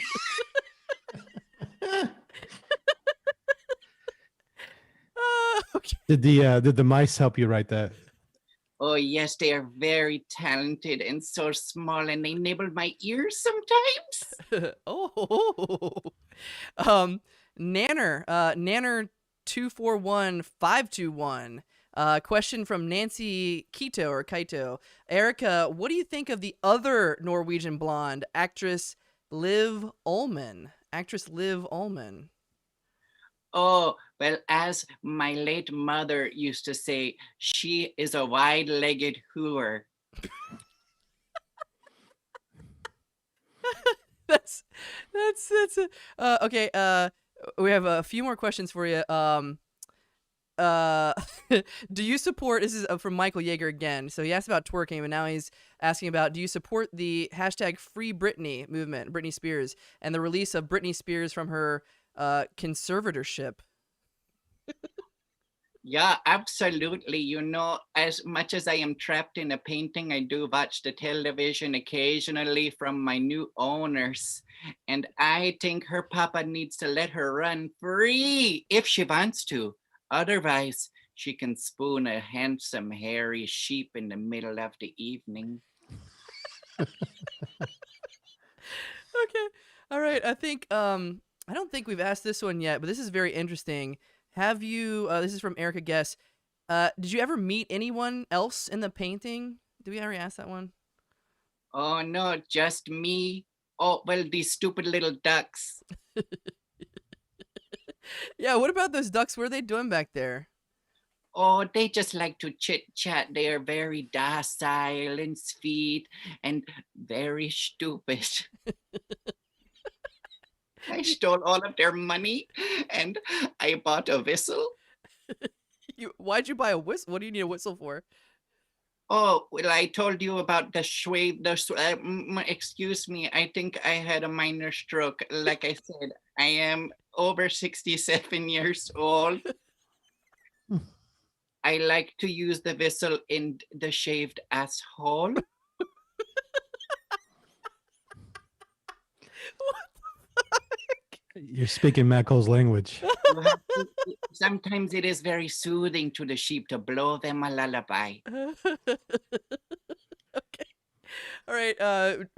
S1: Okay.
S2: Did the mice help you write that?
S5: Oh, yes, they are very talented and so small, and they nibble my ears sometimes.
S1: Oh. Nanner 241521. Question from Nancy Kito or Kaito. Erica, what do you think of the other Norwegian blonde, actress Liv Ullmann?
S5: Oh, well, as my late mother used to say, she is a wide-legged hooer.
S1: That's okay. We have a few more questions for you. do you support? This is from Michael Yeager again. So he asked about twerking, but now he's asking about: do you support the hashtag Free Britney movement, Britney Spears, and the release of Britney Spears from her conservatorship?
S5: Yeah, absolutely. You know, as much as I am trapped in a painting, I do watch the television occasionally from my new owners. And I think her papa needs to let her run free if she wants to. Otherwise, she can spoon a handsome, hairy sheep in the middle of the evening.
S1: Okay. All right. I think I don't think we've asked this one yet, but this is very interesting. Have you this is from Erica Guess. Did you ever meet anyone else in the painting? Did we ever ask that one?
S5: Oh, no, just me. Oh, well, these stupid little ducks.
S1: Yeah, what about those ducks? What are they doing back there?
S5: Oh, they just like to chit chat. They are very docile and sweet and very stupid. I stole all of their money and I bought a whistle.
S1: Why'd you buy a whistle? What do you need a whistle for?
S5: Oh, well, I told you about the excuse me. I think I had a minor stroke. Like I said, I am over 67 years old. I like to use the whistle in the shaved asshole.
S2: You're speaking Matt Cole's language.
S5: Sometimes it is very soothing to the sheep to blow them a lullaby.
S1: Okay. All right.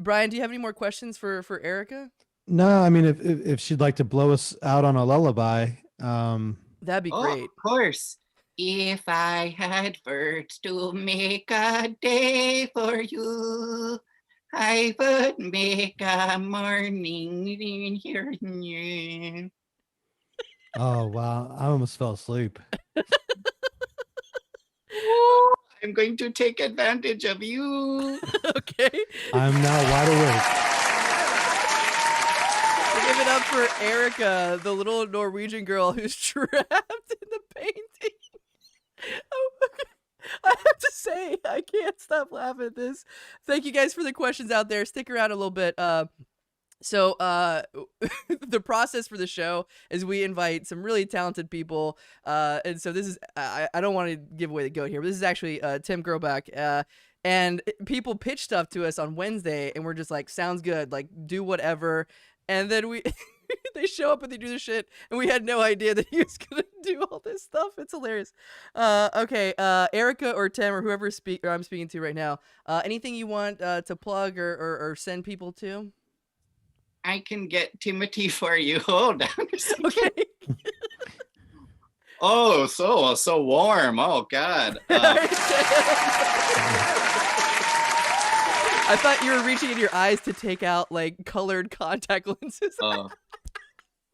S1: Brian, do you have any more questions for Erica?
S2: No, I mean, if she'd like to blow us out on a lullaby,
S1: That'd be great.
S5: Of course. If I had words to make a day for you, I would make a morning in here.
S2: oh wow, I almost fell asleep.
S5: I'm going to take advantage of you.
S1: Okay.
S2: I'm now wide awake.
S1: Give it up for Erica, the little Norwegian girl who's trapped in the painting. Oh, I have to say, I can't stop laughing at this. Thank you guys for the questions out there. Stick around a little bit. So the process for the show is we invite some really talented people. And so this is, I don't want to give away the goat here, but this is actually Tim Girrbach. And people pitch stuff to us on Wednesday, and we're just like, sounds good, like do whatever. And then we they show up and they do the shit, and we had no idea that he was gonna do all this stuff. It's hilarious. Okay, Erica or Tim or whoever I'm speaking to right now. Anything you want to plug or send people to?
S5: I can get Timothy for you. Hold on a second.
S1: Okay.
S5: Oh, so warm. Oh God.
S1: I thought you were reaching in your eyes to take out like colored contact lenses.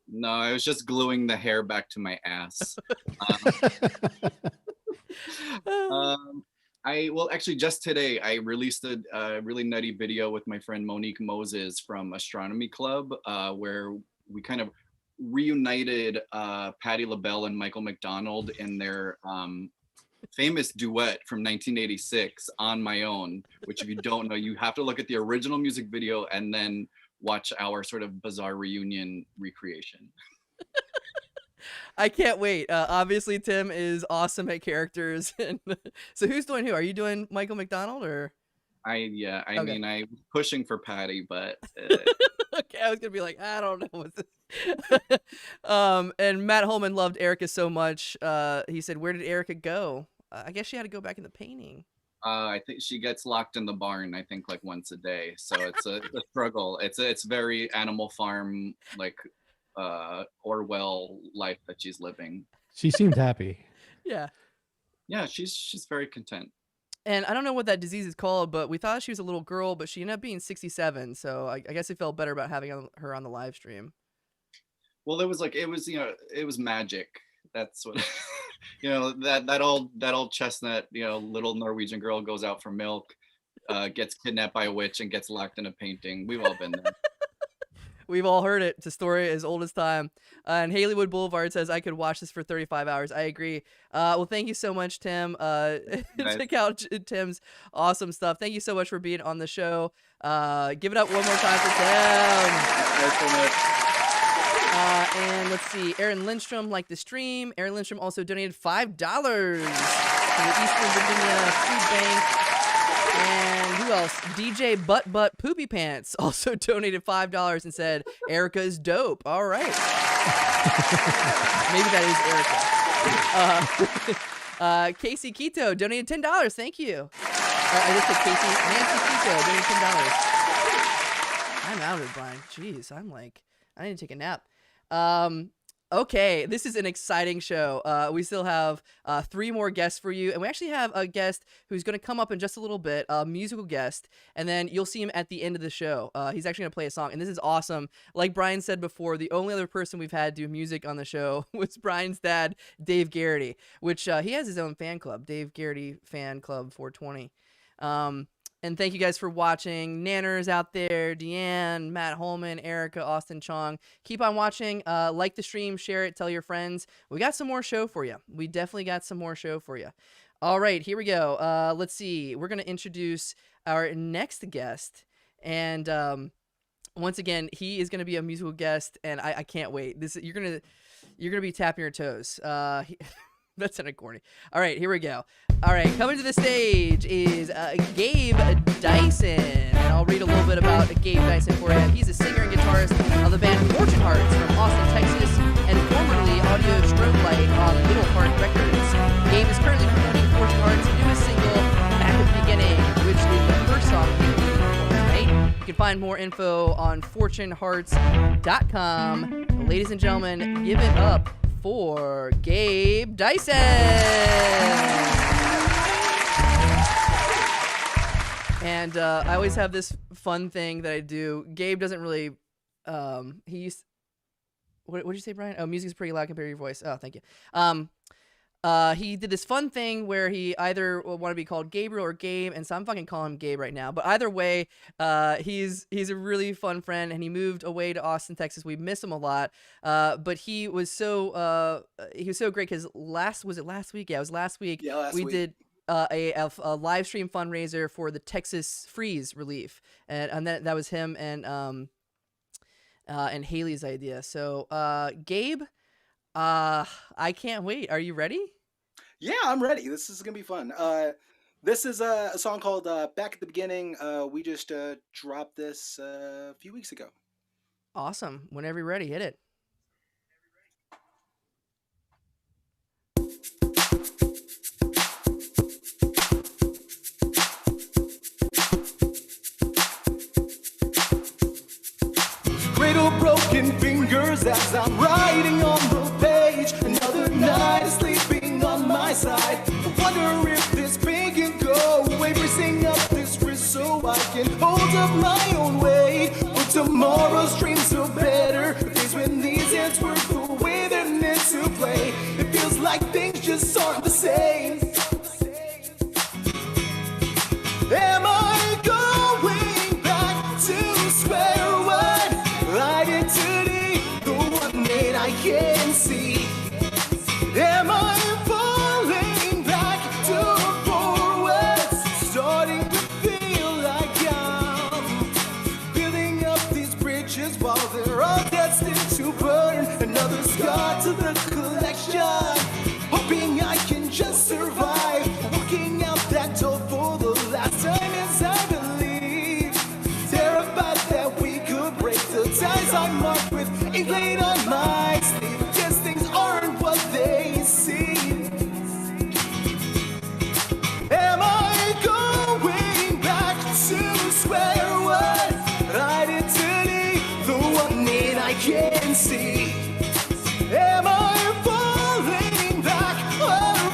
S5: No, I was just gluing the hair back to my ass. Actually, just today I released a really nutty video with my friend Monique Moses from Astronomy Club, where we kind of reunited Patti LaBelle and Michael McDonald in their famous duet from 1986, On My Own, which if you don't know, you have to look at the original music video and then watch our sort of bizarre reunion recreation.
S1: I can't wait. Obviously, Tim is awesome at characters. And so who's doing who? Are you doing Michael McDonald or?
S5: I mean, I was pushing for Patti, but.
S1: Okay, I was going to be like, I don't know what's this. And Matt Holman loved Erica so much. He said, where did Erica go? I guess she had to go back in the painting.
S5: I think she gets locked in the barn, I think like once a day. So it's a struggle. It's very Animal Farm, like Orwell life that she's living.
S2: She seemed happy.
S1: Yeah.
S5: Yeah, she's very content.
S1: And I don't know what that disease is called, but we thought she was a little girl, but she ended up being 67. So I guess it felt better about having her on the live stream.
S5: Well, it was magic. That's what, that old chestnut, little Norwegian girl goes out for milk, gets kidnapped by a witch and gets locked in a painting. We've all been there.
S1: We've all heard it. It's a story as old as time. And Haleywood Boulevard says, I could watch this for 35 hours. I agree. Well, thank you so much, Tim. Check out Tim's awesome stuff. Thank you so much for being on the show. Give it up one more time for Tim.
S4: Thanks so much.
S1: And let's see. Aaron Lindstrom liked the stream. Aaron Lindstrom also donated $5 to the Eastern Virginia Foodbank. And who else? DJ Butt Poopy Pants also donated $5 and said, Erica is dope. All right. Maybe that is Erica. Casey Quito donated $10. Thank you. I just said Casey. Nancy Quito donated $10. I'm out of it, Brian. Jeez, I need to take a nap. Okay, this is an exciting show. We still have 3 more guests for you, and we actually have a guest who's going to come up in just a little bit, a musical guest, and then you'll see him at the end of the show. He's actually going to play a song, and this is awesome. Like Brian said before, the only other person we've had do music on the show was Brian's dad, Dave Garraty, which he has his own fan club, Dave Garraty Fan Club 420. And thank you guys for watching. Nanners out there, Deanne, Matt Holman, Erica, Austin Chong. Keep on watching. Like the stream, share it, tell your friends. We got some more show for you. We definitely got some more show for you. All right, here we go. Let's see. We're going to introduce our next guest. And once again, he is going to be a musical guest, and I can't wait. You're gonna be tapping your toes. That's kind of corny. All right, here we go. All right, coming to the stage is Gabe Dyson. And I'll read a little bit about Gabe Dyson for you. He's a singer and guitarist of the band Fortune Hearts from Austin, Texas, and formerly Audio Strobe Light on Little Heart Records. Gabe is currently promoting Fortune Hearts' newest single, Back at the Beginning, which is the first song he performed, right? You can find more info on fortunehearts.com. Ladies and gentlemen, give it up for Gabe Dyson. And I always have this fun thing that I do. Gabe doesn't really, what did you say, Brian? Oh, music's pretty loud compared to your voice. Oh, thank you. He did this fun thing where he either want to be called Gabriel or Gabe, and so I'm fucking calling him Gabe right now. But either way, he's a really fun friend, and he moved away to Austin, Texas. We miss him a lot. But he was so great because last week? Yeah, it was last week.
S4: Yeah, last week.
S1: Did a live stream fundraiser for the Texas freeze relief, and that was him and Haley's idea. So Gabe, I can't wait. Are you ready?
S4: Yeah, I'm ready. This is gonna be fun. This is a song called Back at the Beginning. We just dropped this a few weeks ago.
S1: Awesome. Whenever you're ready, hit it.
S6: Cradle broken fingers as I'm writing on the page. Another night of sleeping on my side. I wonder if this pain can go away. Bracing up this wrist so I can hold up my own weight. For tomorrow's dreams are better. Days when these hands work the way they're meant to play. It feels like things just aren't the same. Am I going back to square one? Identity, the one that I can see. Am I falling back to forwards? Starting to feel like I'm building up these bridges while they're all destined to burn. Another scar to the collection, hoping I can just survive. Walking out that door for the last time as I believe. Terrified that we could break the ties I marked with ink laid on my sleeve. Guess things aren't what they seem. Am I going back to square one? Identity, the one that I can see. Am I falling back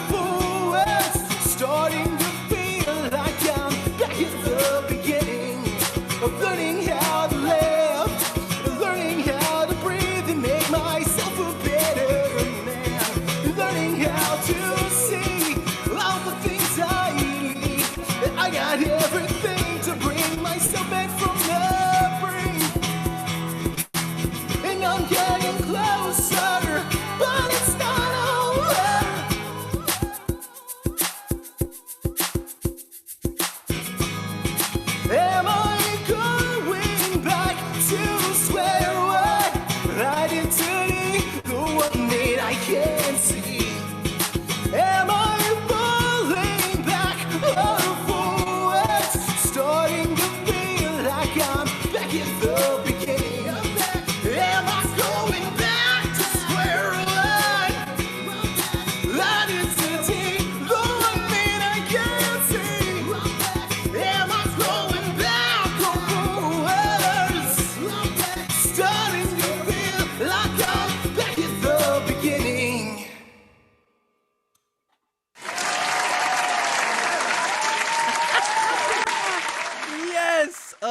S6: forwards? Starting to feel like I'm back at the beginning of learning how to live, learning how to breathe and make myself a better man, learning how to see all the things I need. That I got everything to bring myself back from the brink.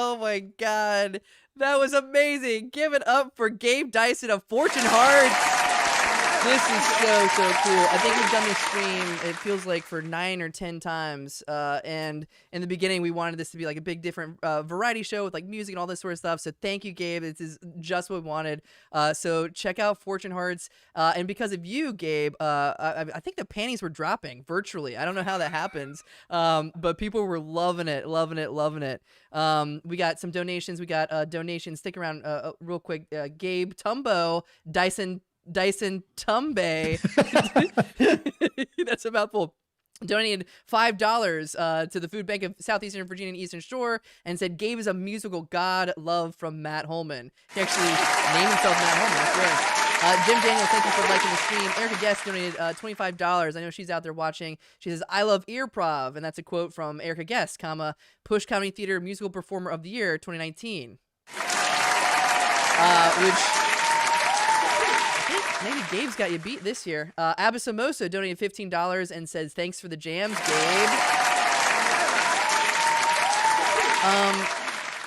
S1: Oh my God. That was amazing. Give it up for Gabe Dyson of Fortune Hearts. This is so cool. I think we've done this stream, it feels like, for 9 or 10 times. And in the beginning, we wanted this to be like a big different variety show with like music and all this sort of stuff. So thank you, Gabe. This is just what we wanted. So check out Fortune Hearts. And because of you, Gabe, I think the panties were dropping virtually. I don't know how that happens. But people were loving it. We got some donations. We got donations. Stick around real quick. Gabe Tumbo, Dyson Tumbe. That's a mouthful. Donated $5 to the Foodbank of Southeastern Virginia and Eastern Shore and said Gabe is a musical god. Love from Matt Holman. He actually named himself Matt Holman. That's rare. Jim Daniels, thank you for liking the stream. Erica Guest donated $25. I know she's out there watching. She says, I love Earprov. And that's a quote from Erica Guest, comma, Push Comedy Theater Musical Performer of the Year 2019. Which... maybe Gabe's got you beat this year. Abisamoso donated $15 and says, thanks for the jams, Gabe.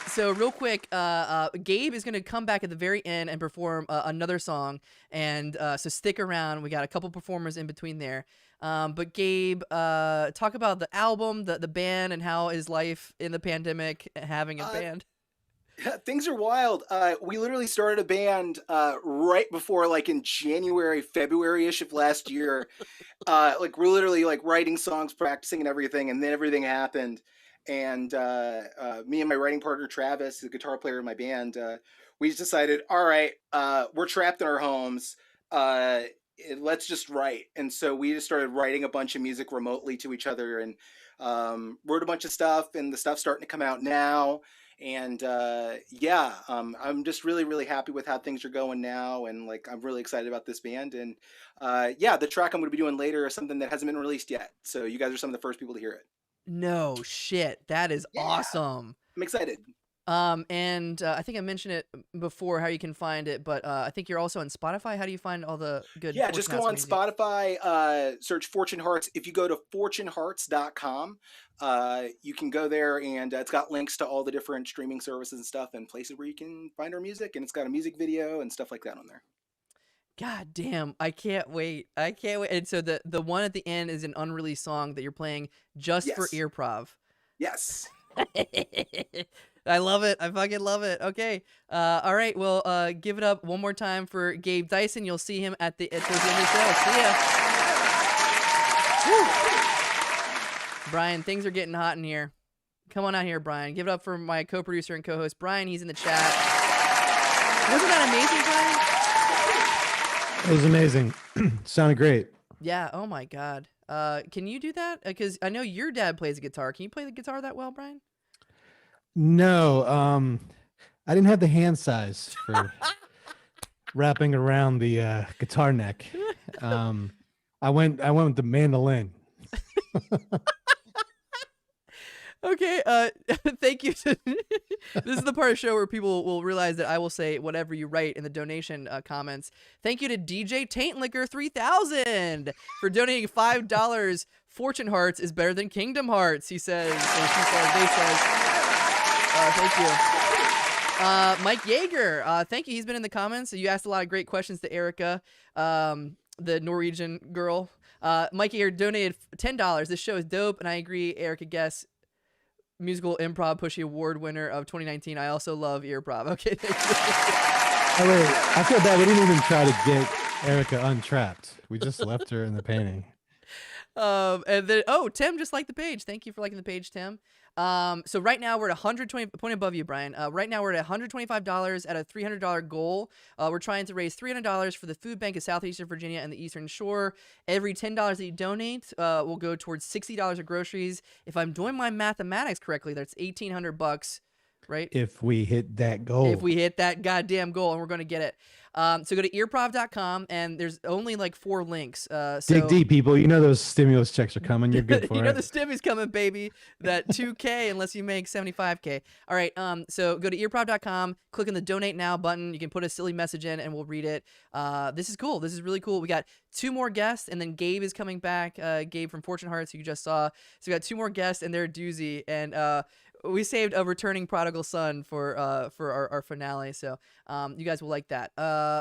S1: So real quick, Gabe is going to come back at the very end and perform another song. And so stick around. We got a couple performers in between there. But Gabe, talk about the album, the band, and how is life in the pandemic having a band?
S4: Things are wild. We literally started a band right before, like, in January, February-ish of last year. Like, we're literally like writing songs, practicing and everything, and then everything happened. And me and my writing partner Travis, the guitar player in my band, we just decided, all right, we're trapped in our homes. Let's just write. And so we just started writing a bunch of music remotely to each other, and wrote a bunch of stuff, and the stuff's starting to come out now. And I'm just really happy with how things are going now, and like I'm really excited about this band. And the track I'm going to be doing later is something that hasn't been released yet, so you guys are some of the first people to hear it.
S1: No shit, that is awesome.
S4: I'm excited.
S1: And I think I mentioned it before how you can find it, but I think you're also on Spotify. How do you find all the good?
S4: Yeah, just go on
S1: music?
S4: Spotify, search Fortune Hearts. If you go to fortunehearts.com, you can go there, and it's got links to all the different streaming services and stuff, and places where you can find our music, and it's got a music video and stuff like that on there.
S1: God damn, I can't wait. And so the one at the end is an unreleased song that you're playing just for Earprov.
S4: Yes.
S1: I love it. I fucking love it. Okay. All right. Well, give it up one more time for Gabe Dyson. You'll see him towards the end of the show. See ya. Woo. Brian, things are getting hot in here. Come on out here, Brian. Give it up for my co-producer and co-host, Brian. He's in the chat. Wasn't that amazing, Brian?
S2: It was amazing. Sounded great.
S1: Yeah. Oh my God. Can you do that? Because I know your dad plays the guitar. Can you play the guitar that well, Brian?
S2: No, I didn't have the hand size for wrapping around the guitar neck. I went with the mandolin.
S1: Okay, thank you. This is the part of the show where people will realize that I will say whatever you write in the donation comments. Thank you to DJ Taint Liquor 3000 for donating $5. Fortune Hearts is better than Kingdom Hearts, he says. Or she says, they says. Thank you. Mike Yeager, thank you. He's been in the comments. You asked a lot of great questions to Erica, the Norwegian girl. Mike Yeager donated $10. This show is dope, and I agree. Erica Guess, musical improv pushy award winner of 2019. I also love Earprov. Okay, thank you.
S2: Oh, wait, I feel bad. We didn't even try to get Erica untrapped. We just left her in the painting.
S1: And then, Tim just liked the page. Thank you for liking the page, Tim. So right now we're at 120, point above you, Brian. Right now we're at $125 at a $300 goal. We're trying to raise $300 for the Foodbank of Southeastern Virginia and the Eastern Shore. Every $10 that you donate will go towards $60 of groceries. If I'm doing my mathematics correctly, that's $1,800, right?
S2: If we hit that goal.
S1: If we hit that goddamn goal, and we're going to get it. So go to earprov.com, and there's only like 4 links.
S2: Dig deep, people. You know those stimulus checks are coming. You're good for it.
S1: You know the stimmy's coming, baby. That 2K unless you make 75K. All right. So go to earprov.com, click on the donate now button. You can put a silly message in, and we'll read it. This is cool. This is really cool. We got 2 more guests, and then Gabe is coming back. Gabe from Fortune Hearts, who you just saw. So we got 2 more guests, and they're a doozy. And we saved a returning prodigal son for our finale, so you guys will like that.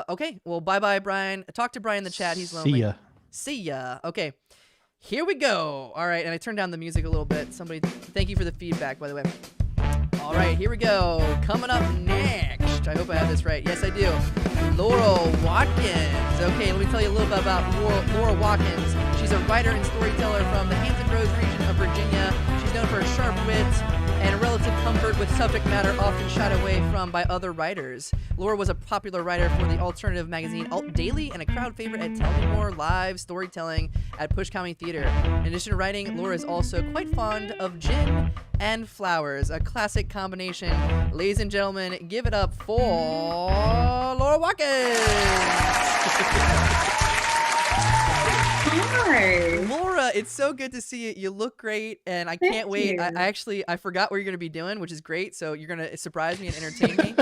S1: Okay, well, bye Brian. Talk to Brian in the chat. He's lonely.
S2: See ya.
S1: See ya. Okay, here we go. All right, and I turned down the music a little bit. Somebody, thank you for the feedback, by the way. All right, here we go. Coming up next, I hope I have this right. Yes, I do. Laura Watkins. Okay, let me tell you a little bit about Laura Watkins. She's a writer and storyteller from the Hampton Roads region of Virginia. She's known for her sharp wit and relative comfort with subject matter often shied away from by other writers. Laura was a popular writer for the alternative magazine Alt Daily and a crowd favorite at Tell Me More live storytelling at Push Comedy Theater. In addition to writing, Laura is also quite fond of gin and flowers, a classic combination. Ladies and gentlemen, give it up for Laura Watkins.
S7: Hi.
S1: Laura, it's so good to see you. You look great, and I can't wait. I forgot what you're going to be doing, which is great. So you're going to surprise me and entertain me.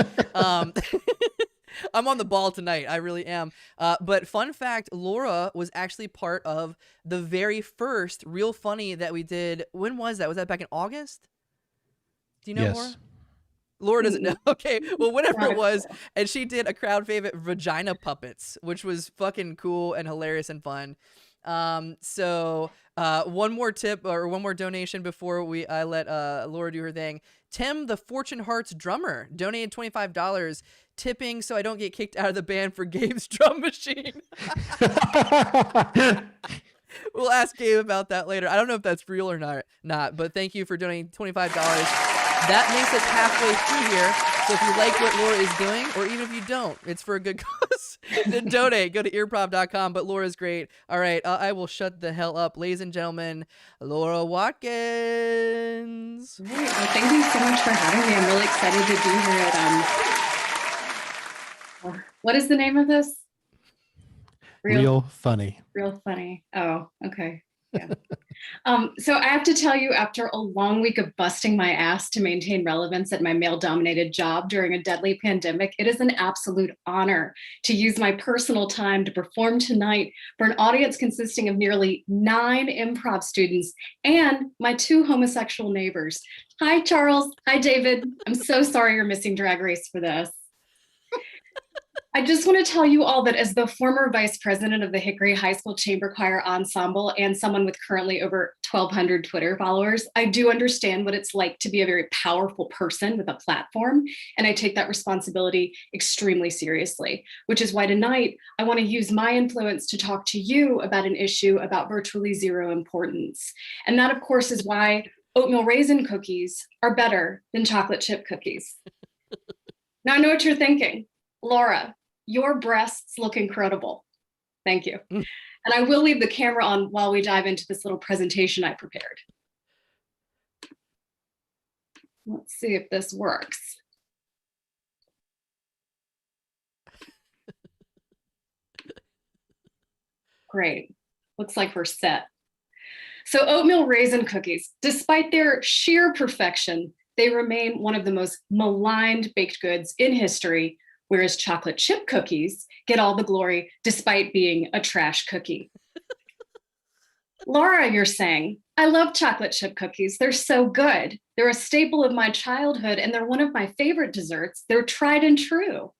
S1: I'm on the ball tonight. I really am. But fun fact, Laura was actually part of the very first Real Funny that we did. When was that? Was that back in August? Do you know,
S2: Yes.
S1: Laura? Laura doesn't know. Okay, well, whatever it was, and she did a crowd favorite, Vagina Puppets, which was fucking cool and hilarious and fun. So one more tip or one more donation before I let Laura do her thing. Tim, the Fortune Hearts drummer, donated $25, tipping so I don't get kicked out of the band for Gabe's drum machine. We'll ask Gabe about that later. I don't know if that's real or not, but thank you for donating $25. That makes us halfway through here. So if you like what Laura is doing, or even if you don't, it's for a good cause, then donate. Go to earprov.com. But Laura's great. All right, I will shut the hell up. Ladies and gentlemen, Laura Watkins.
S7: Great. Well, thank you so much for having me. I'm really excited to be here at what is the name of this?
S2: Real Funny.
S7: Real Funny. Oh, okay. Yeah. So I have to tell you, after a long week of busting my ass to maintain relevance at my male-dominated job during a deadly pandemic, it is an absolute honor to use my personal time to perform tonight for an audience consisting of nearly 9 improv students and my 2 homosexual neighbors. Hi, Charles. Hi, David. I'm so sorry you're missing Drag Race for this. I just want to tell you all that as the former vice president of the Hickory High School Chamber Choir Ensemble and someone with currently over 1,200 Twitter followers, I do understand what it's like to be a very powerful person with a platform, and I take that responsibility extremely seriously, which is why tonight I want to use my influence to talk to you about an issue about virtually zero importance. And that, of course, is why oatmeal raisin cookies are better than chocolate chip cookies. Now I know what you're thinking. Laura, your breasts look incredible. Thank you. And I will leave the camera on while we dive into this little presentation I prepared. Let's see if this works. Great. Looks like we're set. So oatmeal raisin cookies, despite their sheer perfection, they remain one of the most maligned baked goods in history, whereas chocolate chip cookies get all the glory despite being a trash cookie. Laura, you're saying, I love chocolate chip cookies. They're so good. They're a staple of my childhood, and they're one of my favorite desserts. They're tried and true.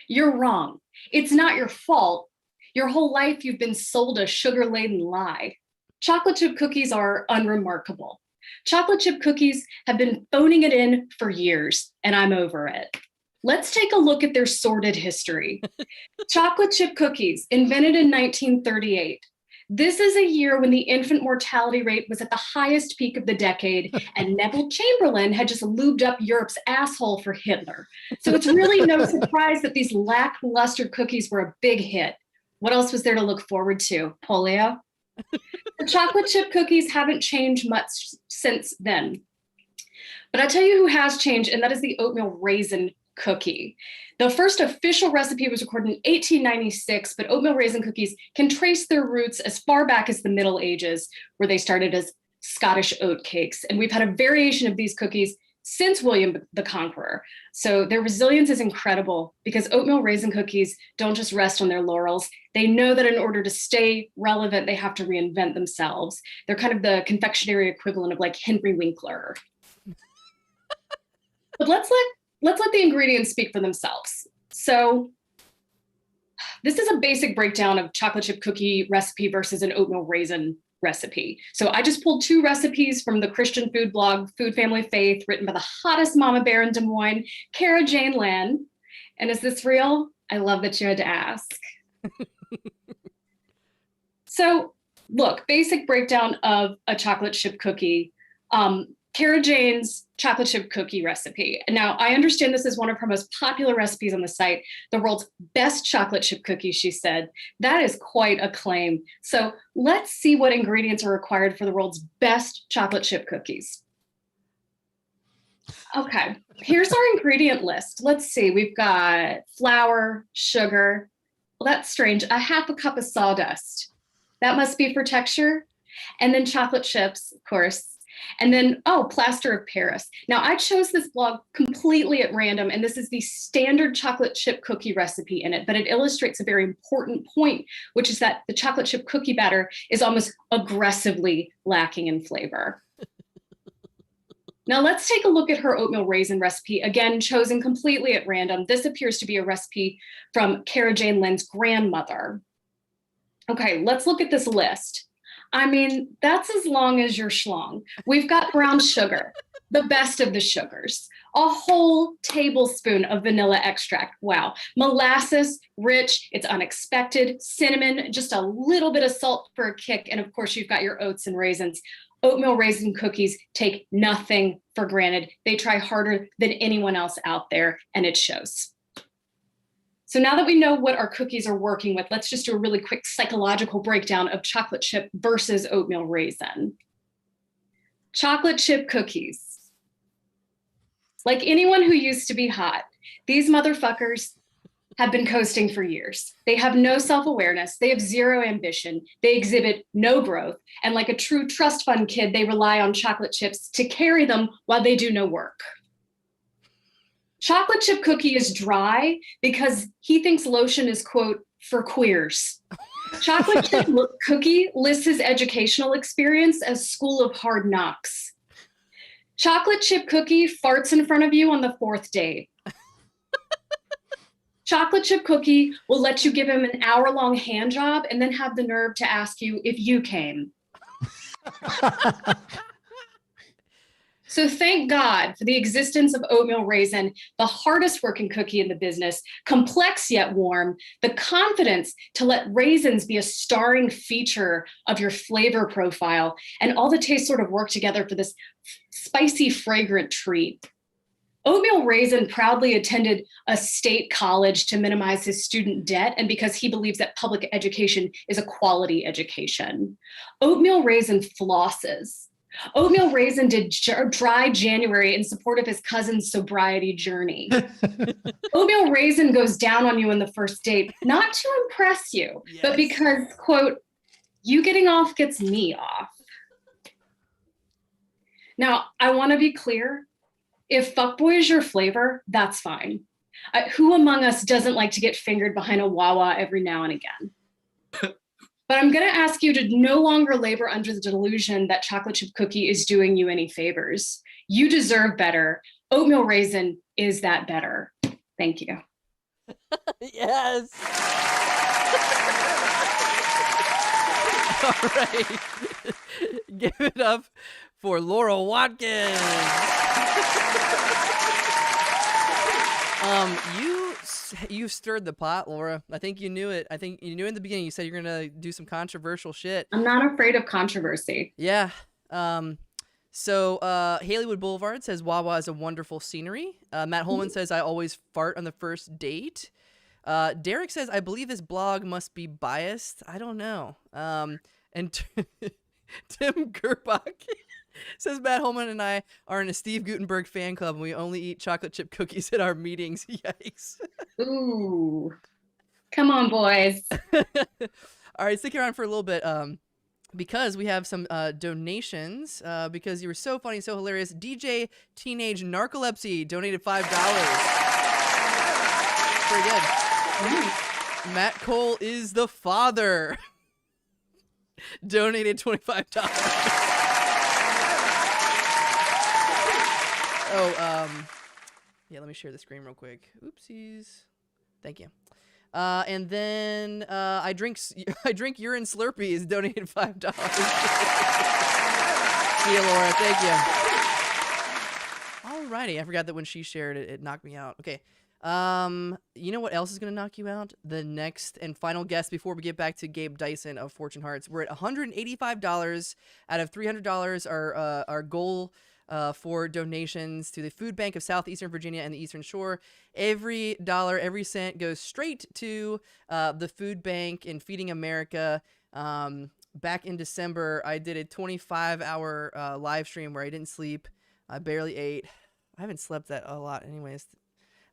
S7: You're wrong. It's not your fault. Your whole life you've been sold a sugar-laden lie. Chocolate chip cookies are unremarkable. Chocolate chip cookies have been phoning it in for years, and I'm over it. Let's take a look at their sordid history. Chocolate chip cookies, invented in 1938. This is a year when the infant mortality rate was at the highest peak of the decade, and Neville Chamberlain had just lubed up Europe's asshole for Hitler. So it's really no surprise that these lackluster cookies were a big hit. What else was there to look forward to? Polio? The chocolate chip cookies haven't changed much since then. But I'll tell you who has changed, and that is the oatmeal raisin cookie. The first official recipe was recorded in 1896, but oatmeal raisin cookies can trace their roots as far back as the Middle Ages, where they started as Scottish oat cakes. And we've had a variation of these cookies since William the Conqueror. So their resilience is incredible because oatmeal raisin cookies don't just rest on their laurels. They know that in order to stay relevant, they have to reinvent themselves. They're kind of the confectionery equivalent of like Henry Winkler. But let's let the ingredients speak for themselves. So this is a basic breakdown of chocolate chip cookie recipe versus an oatmeal raisin recipe. So I just pulled 2 recipes from the Christian food blog, Food Family Faith, written by the hottest mama bear in Des Moines, Cara Jane Land. And is this real? I love that you had to ask. So look, basic breakdown of a chocolate chip cookie. Cara Jane's chocolate chip cookie recipe. Now, I understand this is one of her most popular recipes on the site, the world's best chocolate chip cookie, she said. That is quite a claim. So let's see what ingredients are required for the world's best chocolate chip cookies. Okay, here's our ingredient list. Let's see, we've got flour, sugar. Well, that's strange, a half a cup of sawdust. That must be for texture. And then chocolate chips, of course. And then, plaster of Paris. Now, I chose this blog completely at random, and this is the standard chocolate chip cookie recipe in it, but it illustrates a very important point, which is that the chocolate chip cookie batter is almost aggressively lacking in flavor. Now, let's take a look at her oatmeal raisin recipe, again, chosen completely at random. This appears to be a recipe from Cara Jane Land's grandmother. Okay, let's look at this list. I mean, that's as long as your schlong. We've got brown sugar, the best of the sugars, a whole tablespoon of vanilla extract. Wow. Molasses, rich, it's unexpected, cinnamon, just a little bit of salt for a kick. And of course, you've got your oats and raisins. Oatmeal raisin cookies take nothing for granted. They try harder than anyone else out there, and it shows. So now that we know what our cookies are working with, let's just do a really quick psychological breakdown of chocolate chip versus oatmeal raisin. Chocolate chip cookies. Like anyone who used to be hot, these motherfuckers have been coasting for years. They have no self-awareness. They have zero ambition. They exhibit no growth. And like a true trust fund kid, they rely on chocolate chips to carry them while they do no work. Chocolate chip cookie is dry because he thinks lotion is, quote, for queers. Chocolate chip cookie lists his educational experience as School of Hard Knocks. Chocolate chip cookie farts in front of you on the 4th date. Chocolate chip cookie will let you give him an hour-long hand job and then have the nerve to ask you if you came. So thank God for the existence of oatmeal raisin, the hardest working cookie in the business, complex yet warm, the confidence to let raisins be a starring feature of your flavor profile, and all the tastes sort of work together for this spicy, fragrant treat. Oatmeal Raisin proudly attended a state college to minimize his student debt and because he believes that public education is a quality education. Oatmeal Raisin flosses. Oatmeal Raisin did dry January in support of his cousin's sobriety journey. Oatmeal Raisin goes down on you on the first date, not to impress you, yes, but because, quote, you getting off gets me off. Now, I want to be clear. If fuckboy is your flavor, that's fine. Who among us doesn't like to get fingered behind a Wawa every now and again? But I'm going to ask you to no longer labor under the delusion that chocolate chip cookie is doing you any favors. You deserve better. Oatmeal Raisin is that better. Thank you.
S1: Yes. All right. Give it up for Laura Watkins. You stirred the pot, Laura. I think you knew it. I think you knew in the beginning. You said you're gonna do some controversial shit.
S7: I'm not afraid of controversy.
S1: Yeah. So Haleywood Boulevard says Wawa is a wonderful scenery. Matt Holman says I always fart on the first date. Derek says I believe this blog must be biased. I don't know. And Tim Girrbach says Matt Holman and I are in a Steve Gutenberg fan club and we only eat chocolate chip cookies at our meetings. Yikes.
S7: Ooh. Come on, boys.
S1: All right, stick around for a little bit because we have some donations because you were so funny, so hilarious. DJ Teenage Narcolepsy donated $5. Pretty good.
S7: Nice.
S1: Matt Cole is the father. Donated $25. Yeah, let me share the screen real quick. Oopsies. Thank you. And then I drink urine Slurpees. Donated $5. See you, Laura. Thank you. Alrighty, I forgot that when she shared it, it knocked me out. Okay. You know what else is gonna knock you out? The next and final guest before we get back to Gabe Dyson of Fortune Hearts. We're at $185 out of $300. Our goal for donations to the Foodbank of Southeastern Virginia and the Eastern Shore. Every dollar, every cent goes straight to the Foodbank and Feeding America. Back in December, I did a 25-hour live stream where I didn't sleep. I barely ate. I haven't slept that a lot anyways.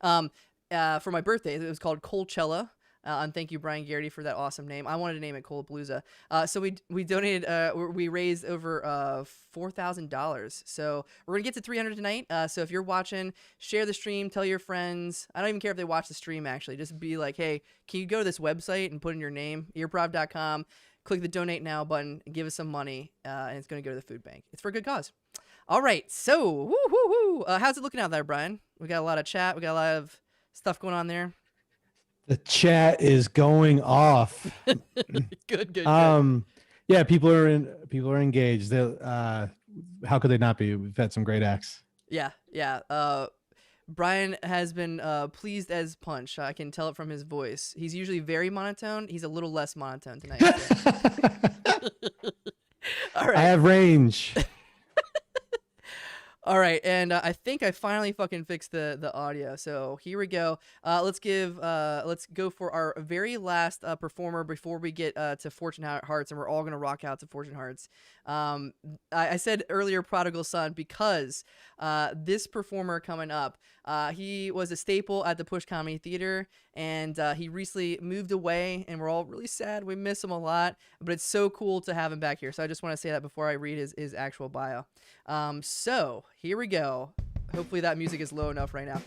S1: For my birthday, it was called Coachella. And thank you, Brian Garraty, for that awesome name. I wanted to name it Coldapalooza. So we donated, we raised over $4,000. So we're gonna get to 300 tonight. So if you're watching, share the stream, tell your friends. I don't even care if they watch the stream. Actually, just be like, hey, can you go to this website and put in your name, earprov.com, click the donate now button, and give us some money, and it's gonna go to the food bank. It's for a good cause. All right, so how's it looking out there, Brian? We got a lot of chat. We got a lot of stuff going on there.
S2: The chat is going off.
S1: Good.
S2: Yeah, people are engaged. They, how could they not be? We've had some great acts.
S1: Yeah. Brian has been pleased as punch. I can tell it from his voice. He's usually very monotone. He's a little less monotone tonight. All right.
S2: I have range.
S1: All right, and I think I finally fucking fixed the audio. So here we go. Let's go for our very last performer before we get to Fortune Hearts, and we're all gonna rock out to Fortune Hearts. I said earlier prodigal son because this performer coming up, he was a staple at the Push Comedy Theater, and he recently moved away, and we're all really sad. We miss him a lot, but it's so cool to have him back here. So I just want to say that before I read his actual bio. So here we go. Hopefully that music is low enough right now.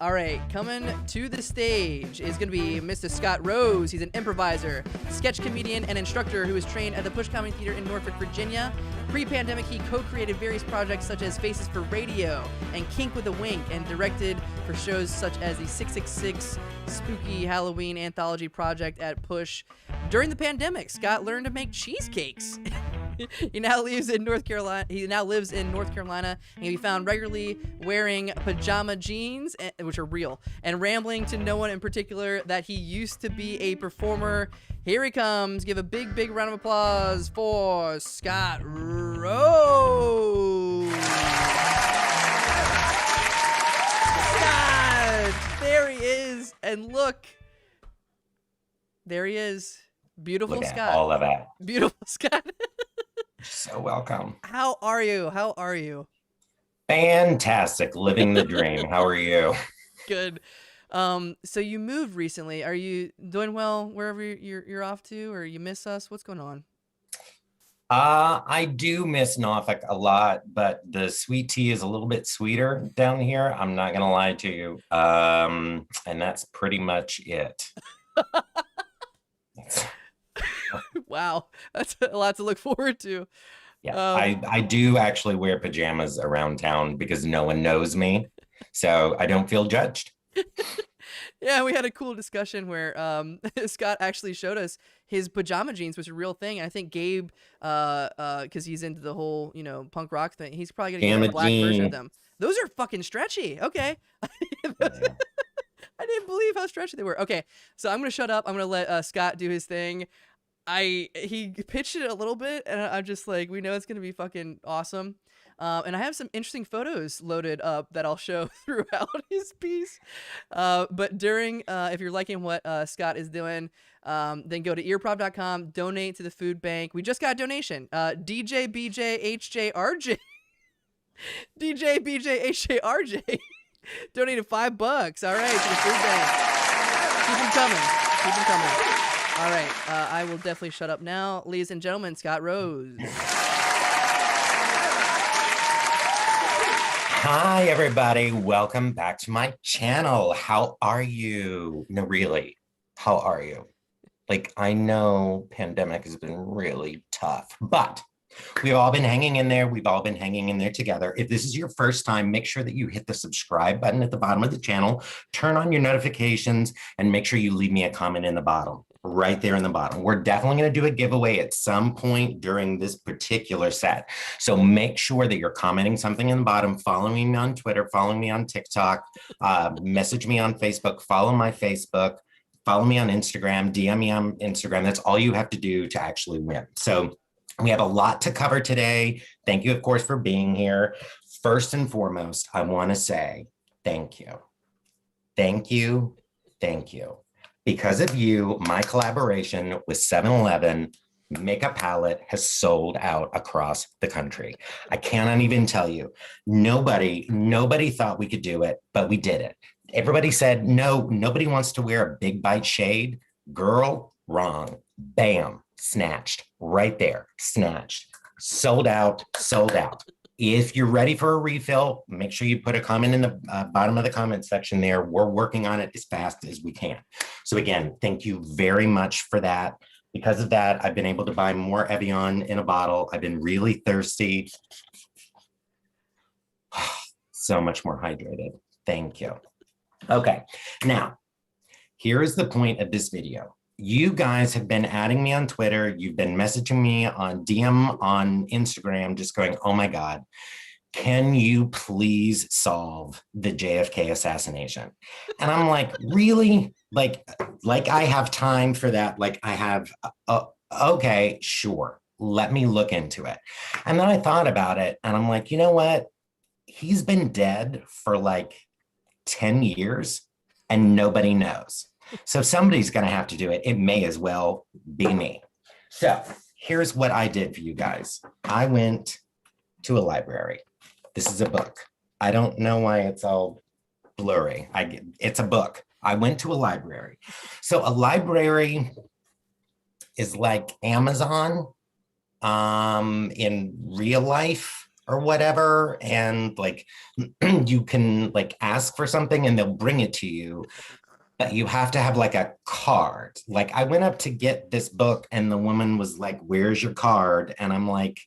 S1: All right, coming to the stage is going to be Mr. Scot Rose. He's an improviser, sketch comedian, and instructor who was trained at the Push Comedy Theater in Norfolk, Virginia. Pre-pandemic, he co-created various projects such as Faces for Radio and Kink with a Wink, and directed for shows such as the 666 Spooky Halloween Anthology Project at Push. During the pandemic, Scott learned to make cheesecakes. He now lives in North Carolina. And can be found regularly wearing pajama jeans, which are real, and rambling to no one in particular that he used to be a performer. Here he comes. Give a big round of applause for Scot Rose. Scott, there he is, and look, there he is. Beautiful
S8: Look
S1: Scott.
S8: at all of it.
S1: Beautiful Scott.
S8: So welcome.
S1: How are you?
S8: Fantastic. Living the dream. How are you?
S1: Good. So you moved recently. Are you doing well wherever you're off to, or you miss us? What's going on?
S8: I do miss Norfolk a lot, but the sweet tea is a little bit sweeter down here. I'm not gonna lie to you. And that's pretty much it.
S1: Wow, that's a lot to look forward to.
S8: Yeah, I do actually wear pajamas around town because no one knows me, so I don't feel judged.
S1: Yeah, we had a cool discussion where Scott actually showed us his pajama jeans, which is a real thing. And I think Gabe, because he's into the whole punk rock thing, he's probably gonna get a black version of them. Those are fucking stretchy. Okay. I didn't believe how stretchy they were. Okay, so I'm gonna shut up. I'm gonna let Scott do his thing. He pitched it a little bit, and I'm just like, we know it's gonna be fucking awesome. And I have some interesting photos loaded up that I'll show throughout his piece. But during, if you're liking what Scott is doing, then go to earprov.com, donate to the food bank. We just got a donation. DJ BJ HJRJ. DJ BJ HJRJ donated $5. All right, to the food bank. Keep them coming. All right, I will definitely shut up now. Ladies and gentlemen, Scot Rose.
S8: Hi, everybody. Welcome back to my channel. How are you? No, really, how are you? Like, I know pandemic has been really tough, but We've all been hanging in there. We've all been hanging in there together. If this is your first time, make sure that you hit the subscribe button at the bottom of the channel, turn on your notifications, and make sure you leave me a comment in the bottom, right there in the bottom. We're definitely going to do a giveaway at some point during this particular set. So make sure that you're commenting something in the bottom, following me on Twitter, following me on TikTok, message me on Facebook, follow my Facebook, follow me on Instagram, DM me on Instagram. That's all you have to do to actually win. So we have a lot to cover today. Thank you, of course, for being here. First and foremost, I want to say thank you. Thank you. Thank you. Because of you, my collaboration with 7-Eleven Makeup Palette has sold out across the country. I cannot even tell you. Nobody thought we could do it, but we did it. Everybody said, no, nobody wants to wear a big bite shade. Girl, wrong. Bam. Snatched right there, snatched, sold out, sold out. If you're ready for a refill, make sure you put a comment in the bottom of the comment section there. We're working on it as fast as we can. So again, thank you very much for that. Because of that, I've been able to buy more Evian in a bottle. I've been really thirsty. So much more hydrated. Thank you. Okay, now, here is the point of this video. You guys have been adding me on Twitter. You've been messaging me on DM on Instagram, just going, oh my God, can you please solve the JFK assassination? And I'm like, really? Like I have time for that. Like I have, okay, sure. Let me look into it. And then I thought about it and I'm like, you know what? He's been dead for like 10 years and nobody knows. So somebody's going to have to do it. It may as well be me. So here's what I did for you guys. I went to a library. This is a book. I don't know why it's all blurry. It's a book. I went to a library. So a library is like Amazon in real life or whatever. And like you can like ask for something and they'll bring it to you. But you have to have like a card. Like I went up to get this book and the woman was like, where's your card? And I'm like,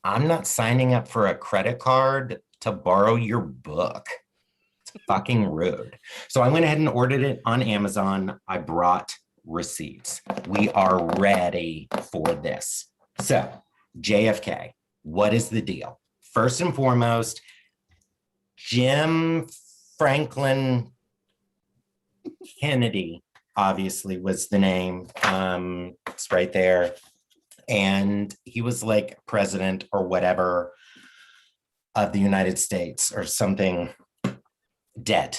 S8: I'm not signing up for a credit card to borrow your book. It's fucking rude. So I went ahead and ordered it on Amazon. I brought receipts. We are ready for this. So JFK, what is the deal? First and foremost, Jim Franklin Kennedy obviously was the name. It's right there. And he was like president or whatever of the United States or something. Dead.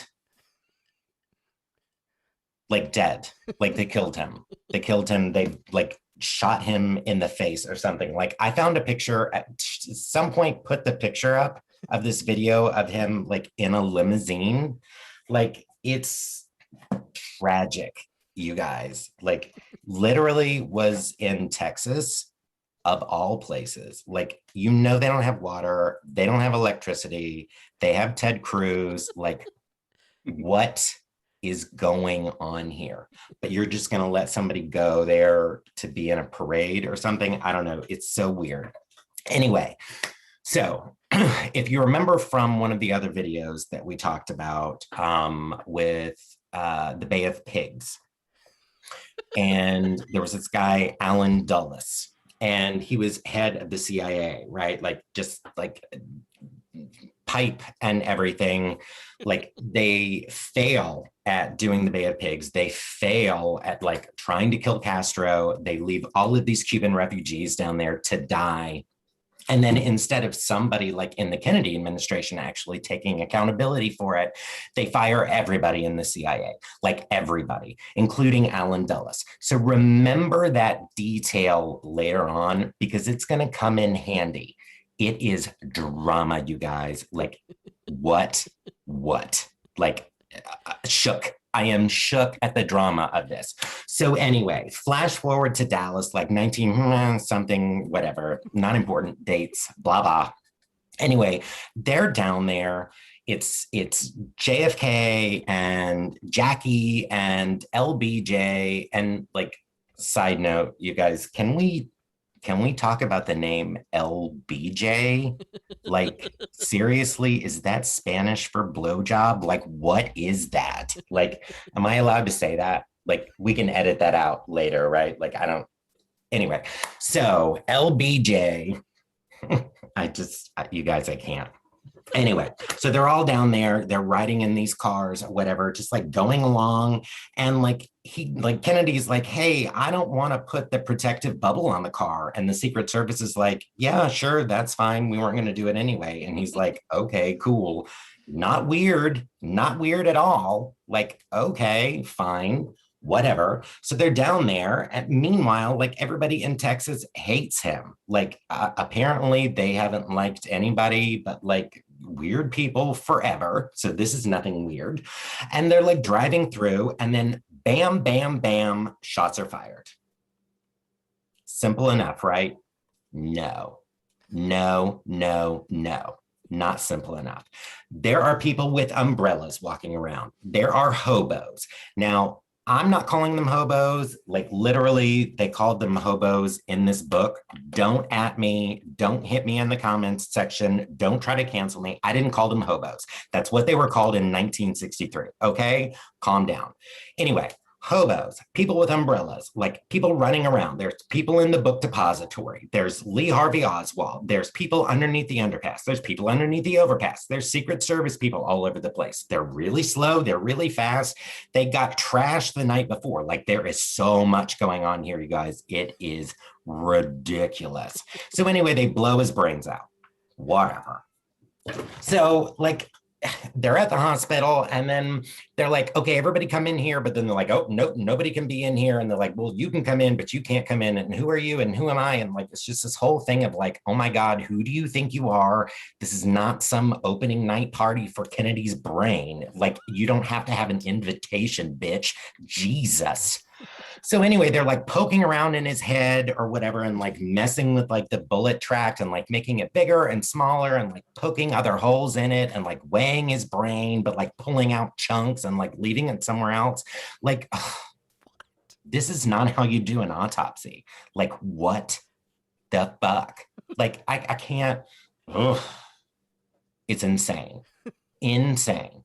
S8: Like dead. Like they killed him. They like shot him in the face or something. Like I found a picture at some point, put the picture up of this video of him like in a limousine. Like it's tragic, you guys. Like literally was in Texas of all places. Like, you know, they don't have water, they don't have electricity, they have Ted Cruz. Like, what is going on here? But you're just going to let somebody go there to be in a parade or something? I don't know. It's so weird. Anyway, so if you remember from one of the other videos that we talked about with the Bay of Pigs, and there was this guy, Alan Dulles, and he was head of the CIA, right? Like, just like pipe and everything. Like, they fail at doing the Bay of Pigs. They fail at like trying to kill Castro. They leave all of these Cuban refugees down there to die. And then instead of somebody like in the Kennedy administration actually taking accountability for it, they fire everybody in the CIA, like everybody, including Alan Dulles. So remember that detail later on, because it's going to come in handy. It is drama, you guys. Like, what? Like, shook. I am shook at the drama of this. So anyway, flash forward to Dallas, like 19 something, whatever, not important dates, blah, blah. Anyway, they're down there. It's JFK and Jackie and LBJ. And like, side note, you guys, can we can we talk about the name LBJ? Like, seriously, is that Spanish for blowjob? Like, what is that? Like, am I allowed to say that? Like, we can edit that out later, right? Like, I don't, anyway. So LBJ, you guys, I can't. Anyway, so they're all down there, they're riding in these cars or whatever, just like going along. And like Kennedy's like, hey, I don't want to put the protective bubble on the car. And the Secret Service is like, yeah, sure, that's fine. We weren't going to do it anyway. And he's like, okay, cool. Not weird at all. Like, okay, fine, whatever. So they're down there. And meanwhile, like everybody in Texas hates him. Like apparently they haven't liked anybody but like weird people forever. So this is nothing weird. And they're like driving through and then bam, bam, bam, shots are fired. Simple enough, right? No, not simple enough. There are people with umbrellas walking around. There are hobos. Now, I'm not calling them hobos. Like literally, they called them hobos in this book. Don't at me. Don't hit me in the comments section. Don't try to cancel me. I didn't call them hobos. That's what they were called in 1963. Okay, calm down. Anyway, hobos, people with umbrellas, like people running around. There's people in the book depository. There's Lee Harvey Oswald. There's people underneath the underpass. There's people underneath the overpass. There's Secret Service people all over the place. They're really slow. They're really fast. They got trashed the night before. Like there is so much going on here, you guys. It is ridiculous. So anyway, they blow his brains out. Whatever. So like, they're at the hospital and then they're like, okay, everybody come in here. But then they're like, oh, nope, nobody can be in here. And they're like, well, you can come in, but you can't come in. And who are you? And who am I? And like, it's just this whole thing of like, oh my God, who do you think you are? This is not some opening night party for Kennedy's brain. Like, you don't have to have an invitation, bitch. Jesus. So anyway, they're like poking around in his head or whatever and like messing with like the bullet tract and like making it bigger and smaller and like poking other holes in it and like weighing his brain, but like pulling out chunks and like leaving it somewhere else. Like, ugh, this is not how you do an autopsy. Like, what the fuck? Like, I can't, ugh. It's insane. Insane.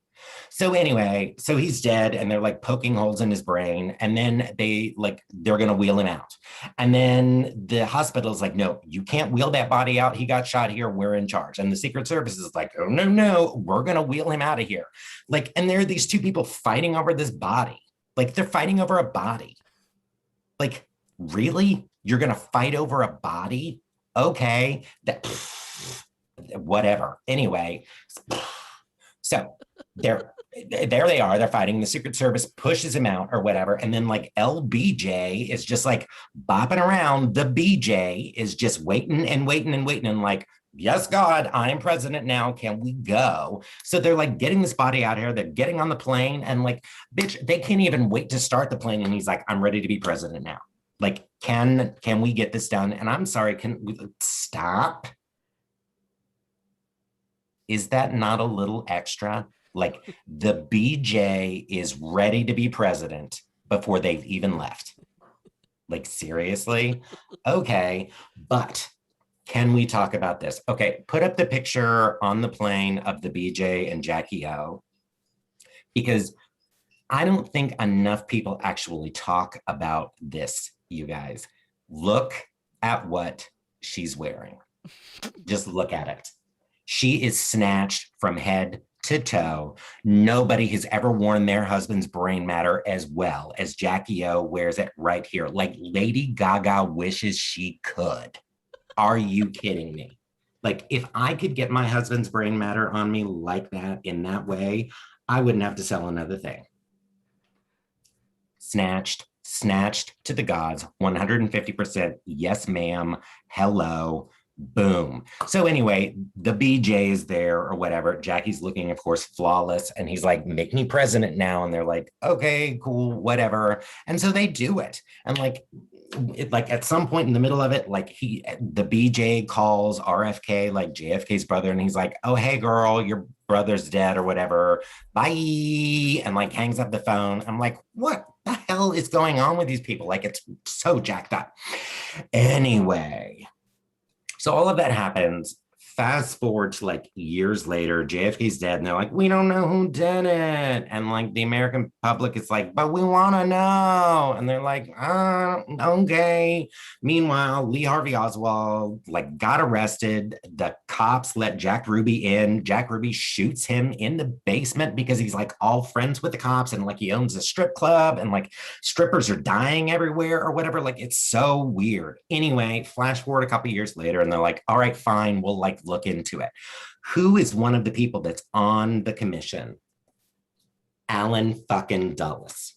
S8: So anyway, so he's dead and they're like poking holes in his brain and then they're going to wheel him out. And then the hospital's like, no, you can't wheel that body out. He got shot here. We're in charge. And the Secret Service is like, oh, no, we're going to wheel him out of here. Like, and there are these two people fighting over this body. Like they're fighting over a body. Like, really? You're going to fight over a body? Okay. Whatever. Anyway. So there they are. They're fighting. The Secret Service pushes him out or whatever. And then like LBJ is just like bopping around. The BJ is just waiting and waiting and waiting. And like, yes, God, I am president now. Can we go? So they're like getting this body out here. They're getting on the plane and like, bitch, they can't even wait to start the plane. And he's like, I'm ready to be president now. Like, can we get this done? And I'm sorry, can we stop? Is that not a little extra? Like the BJ is ready to be president before they've even left. Like seriously? Okay, but can we talk about this? Okay, put up the picture on the plane of the BJ and Jackie O, because I don't think enough people actually talk about this, you guys. Look at what she's wearing. Just look at it. She is snatched from head to toe. Nobody has ever worn their husband's brain matter as well as Jackie O wears it right here. Like Lady Gaga wishes she could. Are you kidding me? Like if I could get my husband's brain matter on me like that in that way, I wouldn't have to sell another thing. Snatched to the gods, 150%. Yes, ma'am. Hello. Boom. So anyway, the BJ is there or whatever. Jackie's looking, of course, flawless. And he's like, make me president now. And they're like, okay, cool, whatever. And so they do it. And like, like at some point in the middle of it, like the BJ calls RFK, like JFK's brother, and he's like, oh, hey girl, your brother's dead or whatever, bye, and like hangs up the phone. I'm like, what the hell is going on with these people? Like, it's so jacked up. Anyway, so all of that happens. Fast forward to like years later, JFK's dead, and they're like, we don't know who did it. And like the American public is like, but we want to know. And they're like, okay. Meanwhile, Lee Harvey Oswald like got arrested. The cops let Jack Ruby in. Jack Ruby shoots him in the basement because he's like all friends with the cops, and like he owns a strip club, and like strippers are dying everywhere or whatever. Like, it's so weird. Anyway, flash forward a couple years later, and they're like, all right, fine, we'll like look into it. Who is one of the people that's on the commission? Alan fucking Dulles.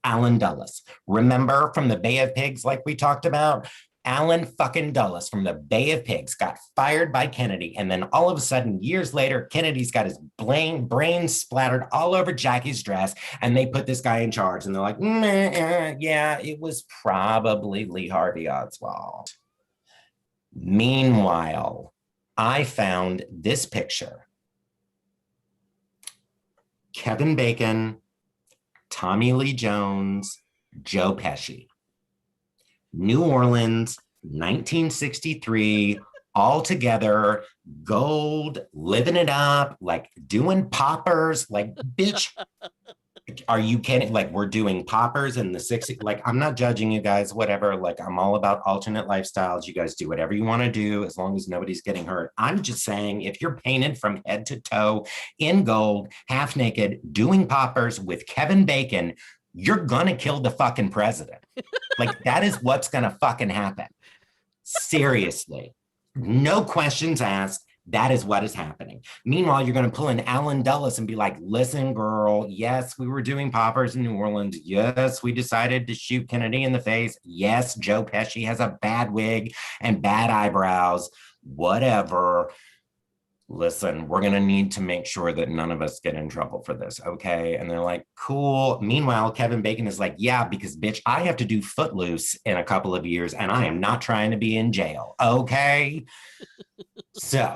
S8: Alan Dulles. Remember from the Bay of Pigs, like we talked about? Alan fucking Dulles from the Bay of Pigs got fired by Kennedy. And then all of a sudden, years later, Kennedy's got his brain splattered all over Jackie's dress. And they put this guy in charge. And they're like, yeah, it was probably Lee Harvey Oswald. Meanwhile, I found this picture. Kevin Bacon, Tommy Lee Jones, Joe Pesci. New Orleans, 1963, all together, gold, living it up, like doing poppers, like, bitch. Are you kidding? Like, we're doing poppers in the 60s. Like, I'm not judging you guys, whatever. Like, I'm all about alternate lifestyles. You guys do whatever you want to do as long as nobody's getting hurt. I'm just saying, if you're painted from head to toe in gold, half naked, doing poppers with Kevin Bacon, you're gonna kill the fucking president. Like, that is what's gonna fucking happen. Seriously. No questions asked. That is what is happening. Meanwhile, you're going to pull in Alan Dulles and be like, listen, girl, yes, we were doing poppers in New Orleans. Yes, we decided to shoot Kennedy in the face. Yes, Joe Pesci has a bad wig and bad eyebrows, whatever. Listen, we're going to need to make sure that none of us get in trouble for this, okay? And they're like, cool. Meanwhile, Kevin Bacon is like, yeah, because bitch, I have to do Footloose in a couple of years and I am not trying to be in jail, okay? So,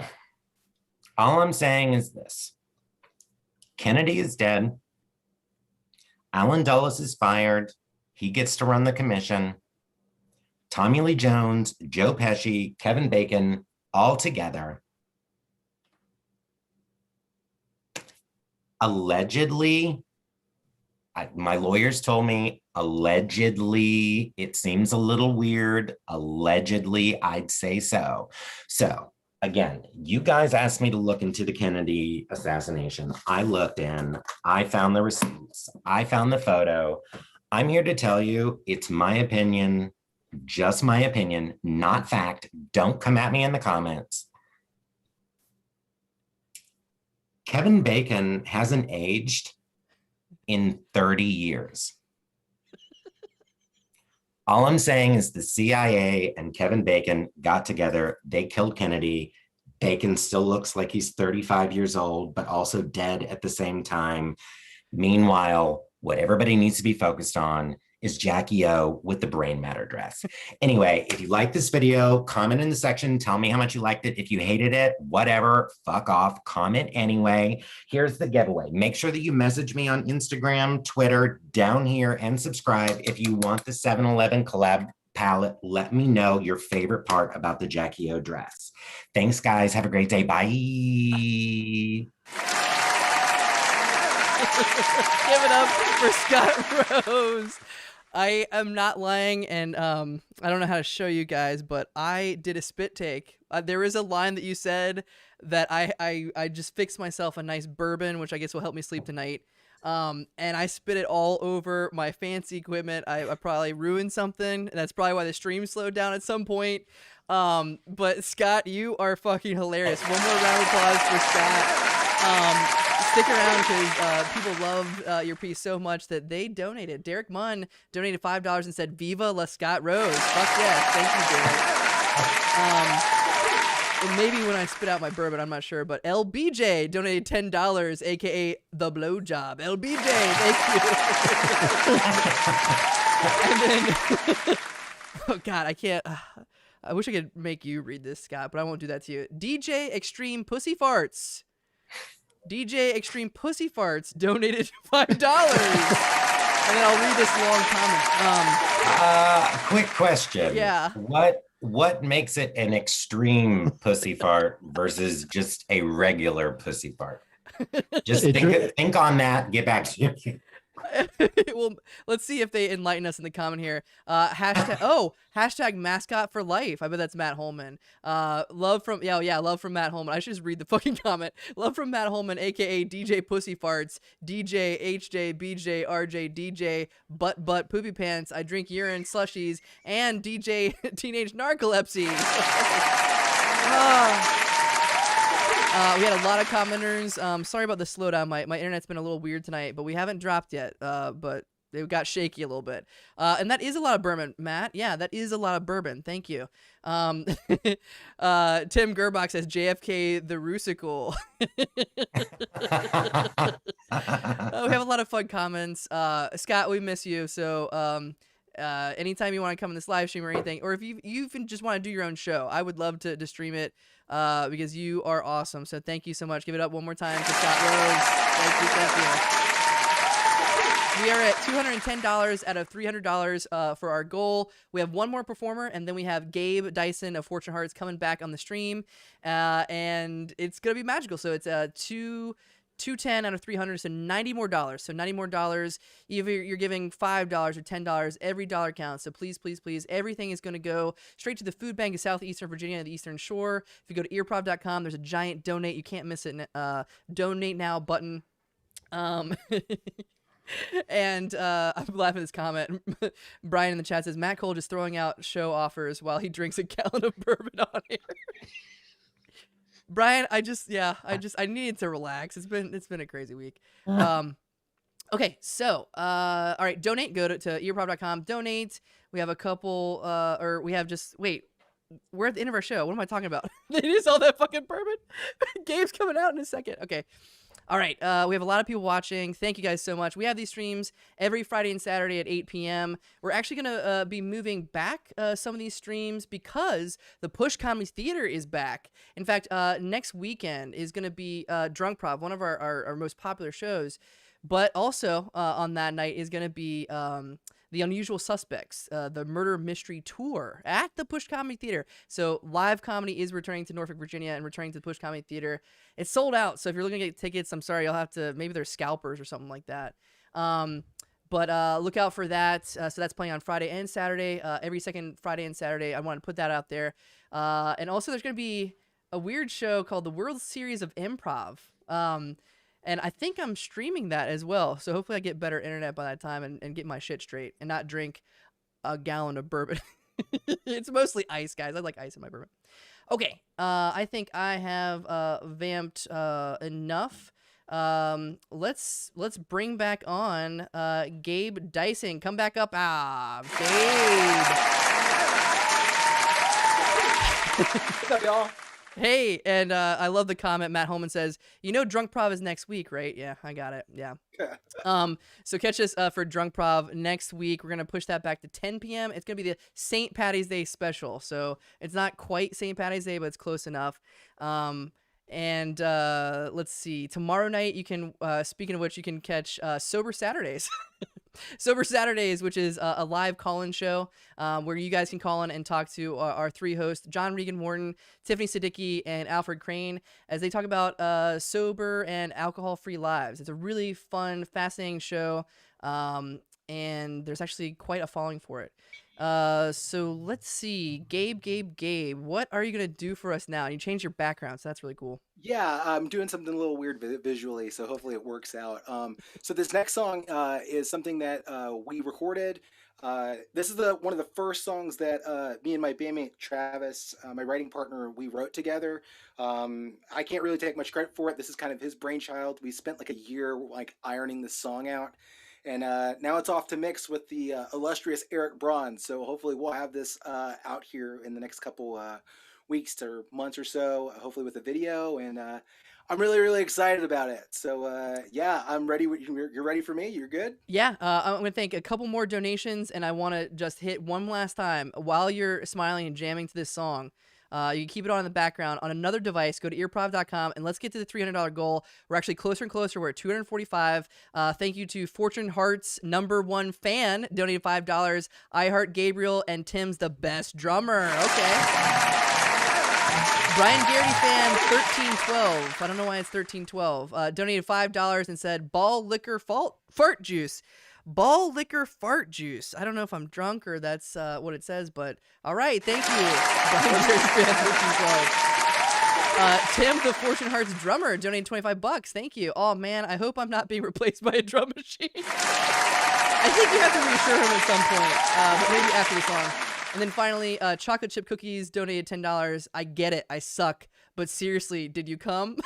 S8: all I'm saying is this. Kennedy is dead. Alan Dulles is fired. He gets to run the commission. Tommy Lee Jones, Joe Pesci, Kevin Bacon, all together. Allegedly, my lawyers told me, allegedly, it seems a little weird. Allegedly, I'd say so. So, again, you guys asked me to look into the Kennedy assassination. I looked in, I found the receipts, I found the photo. I'm here to tell you, it's my opinion, just my opinion, not fact. Don't come at me in the comments. Kevin Bacon hasn't aged in 30 years. All I'm saying is the CIA and Kevin Bacon got together. They killed Kennedy. Bacon still looks like he's 35 years old, but also dead at the same time. Meanwhile, what everybody needs to be focused on is Jackie O with the brain matter dress. Anyway, if you like this video, comment in the section. Tell me how much you liked it. If you hated it, whatever, fuck off. Comment anyway. Here's the giveaway. Make sure that you message me on Instagram, Twitter, down here, and subscribe. If you want the 7-Eleven collab palette, let me know your favorite part about the Jackie O dress. Thanks, guys. Have a great day. Bye.
S1: Give it up for Scot Rose. I am not lying, and I don't know how to show you guys, but I did a spit take. There is a line that you said that I just fixed myself a nice bourbon, which I guess will help me sleep tonight. And I spit it all over my fancy equipment. I probably ruined something. That's probably why the stream slowed down at some point. But Scott, you are fucking hilarious. One more round of applause for Scott. Stick around because people love your piece so much that they donated. Derek Munn donated $5 and said, "Viva la Scot Rose." Fuck yeah. Thank you, Derek. And maybe when I spit out my bourbon, I'm not sure, but LBJ donated $10, aka the blowjob. LBJ, thank you. And then Oh God, I can't. I wish I could make you read this, Scott, but I won't do that to you. DJ Extreme Pussy Farts. DJ Extreme Pussy Farts donated $5. And then I'll read this long comment.
S8: Quick question.
S1: Yeah.
S8: What makes it an extreme pussy fart versus just a regular pussy fart? Just think on that. Get back to you.
S1: Well, let's see if they enlighten us in the comment here. Hashtag mascot for life. I bet that's Matt Holman. Love from Matt Holman. I should just read the fucking comment. Love from Matt Holman, aka DJ Pussy Farts, DJ HJ BJ RJ DJ Butt Poopy Pants. I drink urine slushies and DJ Teenage Narcolepsy. We had a lot of commenters. Sorry about the slowdown. My internet's been a little weird tonight, but we haven't dropped yet. But it got shaky a little bit. And that is a lot of bourbon, Matt. Yeah, that is a lot of bourbon. Thank you. Tim Girrbach says JFK the Rusical. We have a lot of fun comments. Scott, we miss you. So anytime you want to come in this live stream or anything, or if you even just want to do your own show, I would love to stream it. Because you are awesome. So thank you so much. Give it up one more time for Scot Rose. Thank you. We are at $210 out of $300 for our goal. We have one more performer, and then we have Gabe Dyson of Fortune Hearts coming back on the stream. And it's going to be magical. So it's 210 out of 300, so $90 more. So $90 more. Either you're giving $5 or $10, every dollar counts. So please, please, please, everything is going to go straight to the Foodbank of Southeastern Virginia and the Eastern Shore. If you go to earprov.com, there's a giant donate. You can't miss it. Donate now button. And I'm laughing at this comment. Brian in the chat says Matt Cole just throwing out show offers while he drinks a gallon of bourbon on air. Brian, I needed to relax. It's been a crazy week. Okay, so all right, donate. Go to earprov.com. Donate. We have a couple, we're at the end of our show. What am I talking about? It is all that fucking bourbon. Gabe's coming out in a second. Okay. All right, we have a lot of people watching. Thank you guys so much. We have these streams every Friday and Saturday at 8 p.m. We're actually going to be moving back some of these streams because the Push Comedy Theater is back. In fact, next weekend is going to be Drunk Prov, one of our most popular shows. But also on that night is going to be The Unusual Suspects, the Murder Mystery Tour at the Push Comedy Theater. So live comedy is returning to Norfolk, Virginia, and returning to the Push Comedy Theater. It's sold out, so if you're looking to get tickets, I'm sorry, you'll have to, maybe they're scalpers or something like that. But look out for that. So that's playing on Friday and Saturday, every second Friday and Saturday. I want to put that out there. And also there's going to be a weird show called the World Series of Improv. And I think I'm streaming that as well. So hopefully I get better internet by that time and get my shit straight and not drink a gallon of bourbon. It's mostly ice, guys. I like ice in my bourbon. Okay. I think I have vamped enough. Let's bring back on Gabe Dyson. Come back up. Gabe.
S4: What's up, y'all?
S1: Hey, and I love the comment. Matt Holman says, Drunk Prov is next week, right? Yeah, I got it. Yeah. So catch us for Drunk Prov next week. We're going to push that back to 10 p.m. It's going to be the St. Patty's Day special. So it's not quite St. Patty's Day, but it's close enough. And let's see. Tomorrow night, you can, speaking of which, you can catch Sober Saturdays. Sober Saturdays, which is a live call-in show where you guys can call in and talk to our three hosts, John Regan Wharton, Tiffany Siddiqui, and Alfred Crane, as they talk about sober and alcohol-free lives. It's a really fun, fascinating show, and there's actually quite a following for it. So let's see. Gabe, what are you going to do for us now? You changed your background, so that's really cool.
S4: Yeah, I'm doing something a little weird visually, so hopefully it works out. So this next song is something that we recorded. This is one of the first songs that me and my bandmate Travis, my writing partner, we wrote together. I can't really take much credit for it. This is kind of his brainchild. We spent like a year like ironing this song out. And now it's off to mix with the illustrious Eric Braun. So hopefully we'll have this out here in the next couple weeks or months or so, hopefully with a video. And I'm really, really excited about it. So yeah, I'm ready. You're ready for me? You're good?
S1: Yeah, I'm gonna thank a couple more donations, and I want to just hit one last time while you're smiling and jamming to this song. You can keep it on in the background on another device. Go to earprov.com and let's get to the $300 goal. We're actually closer and closer. We're at 245. Thank you to Fortune Heart's #1 fan, donated $5. I Heart Gabriel, and Tim's the best drummer. Okay. Brian Garraty fan 1312. I don't know why it's 1312. Donated $5 and said ball liquor fart juice. Ball liquor fart juice. I don't know if I'm drunk or that's what it says, but all right. Thank you, Brian Garraty fan 1312. Tim, the Fortune Hearts drummer, donated $25. Thank you. Oh man, I hope I'm not being replaced by a drum machine. I think you have to reassure him at some point, but maybe after the song. And then finally, Chocolate Chip Cookies donated $10. I get it. I suck. But seriously, did you come?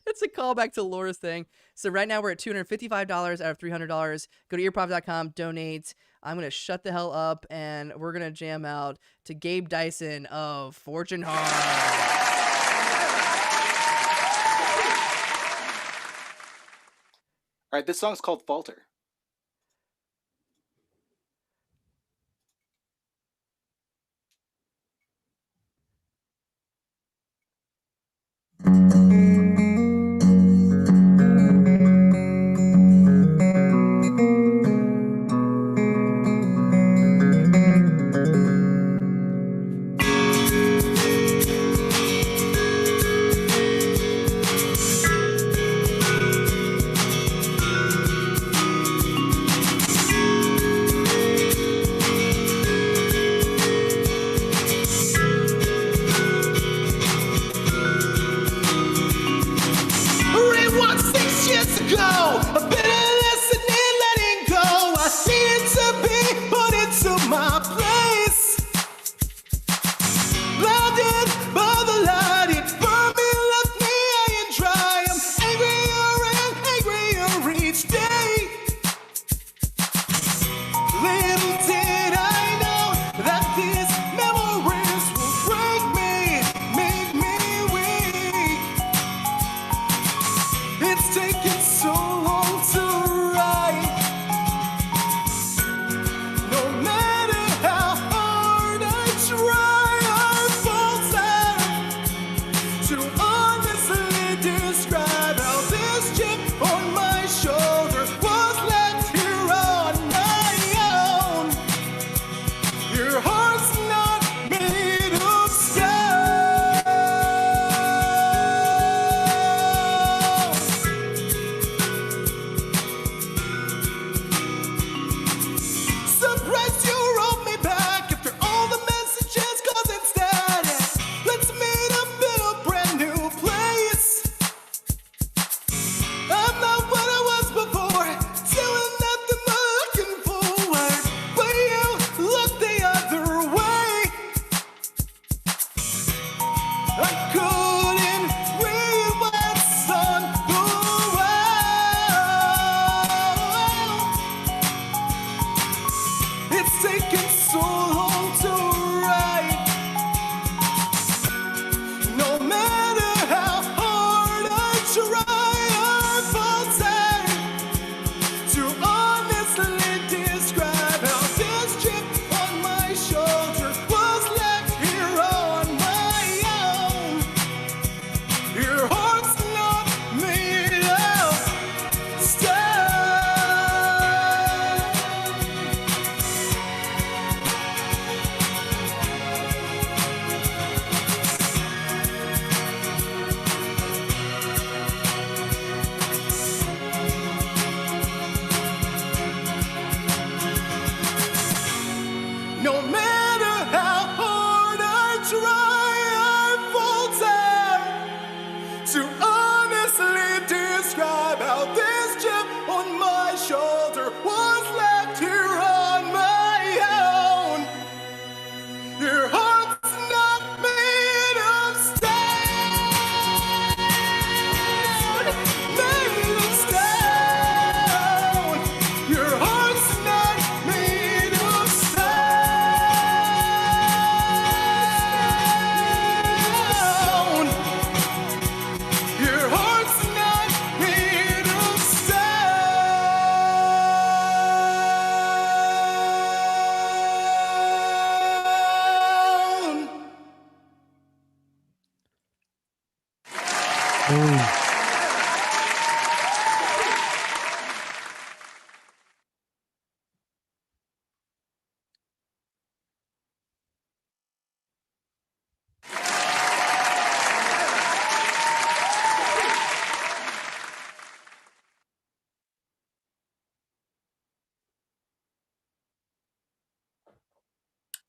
S1: It's a callback to Laura's thing. So right now we're at $255 out of $300. Go to earprov.com, donate. I'm going to shut the hell up, and we're going to jam out to Gabe Dyson of Fortune Heart.
S4: All right, this song's called Falter.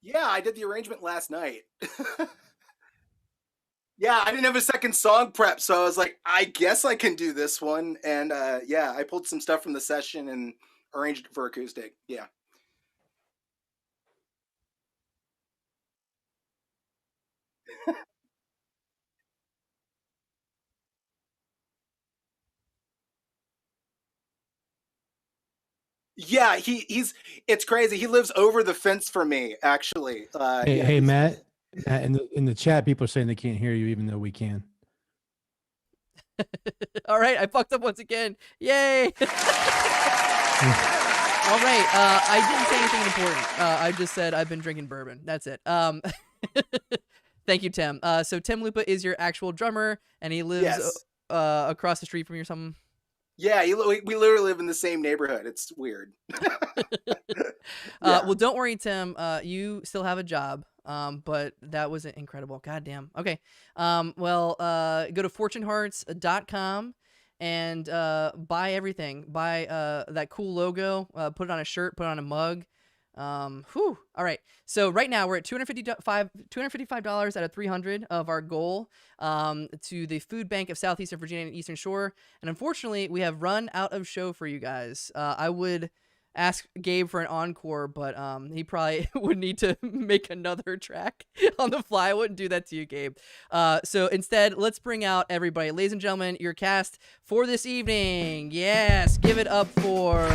S4: Yeah, I did the arrangement last night. Yeah, I didn't have a second song prep, so I was like, I guess I can do this one. And yeah, I pulled some stuff from the session and arranged it for acoustic. Yeah. Yeah, he's it's crazy. He lives over the fence from me, actually.
S2: Hey,
S4: Yeah,
S2: hey
S4: he's-
S2: Matt, in the chat, people are saying they can't hear you, even though we can.
S1: All right, I fucked up once again. Yay! All right, I didn't say anything important. I just said I've been drinking bourbon. That's it. Thank you, Tim. So Tim Lupa is your actual drummer, and he lives
S4: Yes.
S1: Across the street from you or something.
S4: Yeah, we literally live in the same neighborhood. It's weird. Yeah.
S1: Well, don't worry, Tim. You still have a job. But that was incredible. Goddamn. Okay. Well, go to fortunehearts.com and buy everything. Buy that cool logo. Put it on a shirt. Put it on a mug. Whew. All right. So right now we're at $255 out of 300 of our goal to the Foodbank of Southeastern Virginia and Eastern Shore. And unfortunately, we have run out of show for you guys. I would ask Gabe for an encore, but he probably would need to make another track on the fly. I wouldn't do that to you, Gabe. So instead, let's bring out everybody. Ladies and gentlemen, your cast for this evening. Yes, give it up for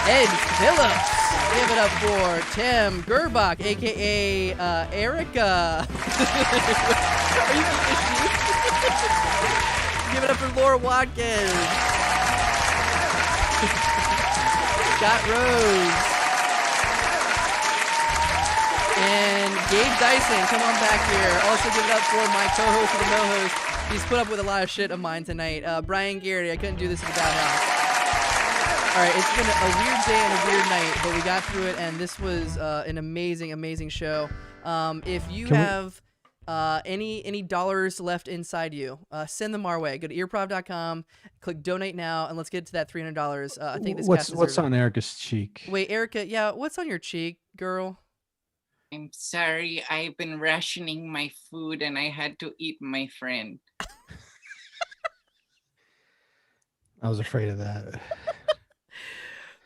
S1: Ed Phillips. Give it up for Tim Girrbach, aka Erica. Are you eating a sheep? Give it up for Laura Watkins. Scot Rose. And Gabe Dyson, come on back here. Also give it up for my co-host and the no-host. He's put up with a lot of shit of mine tonight. Brian Garraty, I couldn't do this without him. All right, it's been a weird day and a weird night, but we got through it, and this was an amazing, amazing show. If you have any dollars left inside you, send them our way. Go to earprov.com, click donate now, and let's get to that $300. I think this cast
S2: What's
S1: deserves it.
S2: on Erica's cheek?
S1: Wait, Erica, yeah, what's on your cheek, girl?
S5: I'm sorry, I've been rationing my food and I had to eat my friend.
S2: I was afraid of that.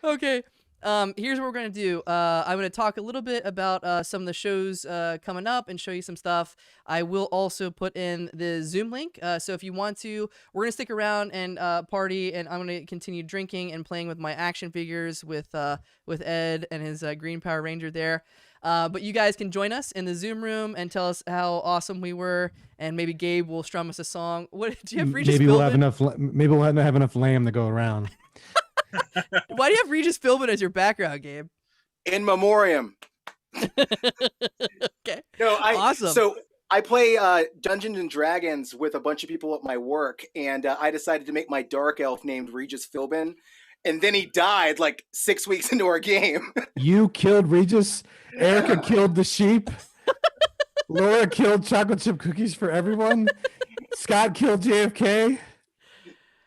S1: Okay. Here's what we're going to do. I'm going to talk a little bit about some of the shows coming up and show you some stuff. I will also put in the Zoom link. So if you want to, we're going to stick around and party, and I'm going to continue drinking and playing with my action figures with Ed and his Green Power Ranger there. But you guys can join us in the Zoom room and tell us how awesome we were, and maybe Gabe will strum us a song. What do you have? Regis
S2: Maybe we'll have
S1: Philbin?
S2: enough. Maybe we'll have enough lamb to go around.
S1: Why do you have Regis Philbin as your background, Gabe?
S4: In memoriam.
S1: Okay.
S4: No,
S1: Awesome.
S4: So I play Dungeons and Dragons with a bunch of people at my work, and I decided to make my dark elf named Regis Philbin, and then he died like 6 weeks into our game.
S2: You killed Regis. Erica killed the sheep. Laura killed chocolate chip cookies for everyone. Scott killed JFK.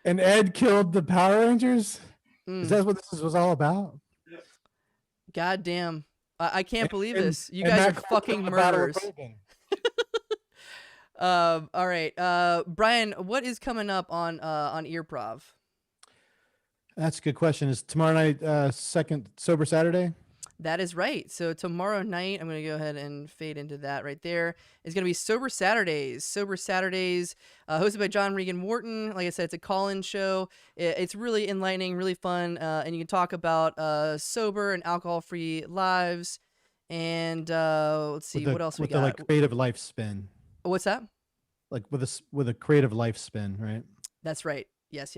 S2: And Ed killed the Power Rangers. Is that what this was all about?
S1: God damn. I can't believe
S2: And-
S1: this. You
S2: and
S1: guys are
S2: Matt
S1: fucking
S2: the Battle of
S1: murderers.
S2: Bourbon.
S1: All right. Brian, what is coming up on Earprov?
S2: That's a good question. Is tomorrow night second Sober Saturday?
S1: That is right. So tomorrow night, I'm going to go ahead and fade into that right there. It's going to be Sober Saturdays. Sober Saturdays, hosted by John Regan Wharton. Like I said, it's a call-in show. It's really enlightening, really fun, and you can talk about sober and alcohol-free lives. And let's see, what else we
S2: with
S1: got?
S2: the like creative life spin,
S1: What's that?
S2: like with a creative life spin, right?
S1: That's right. Yes.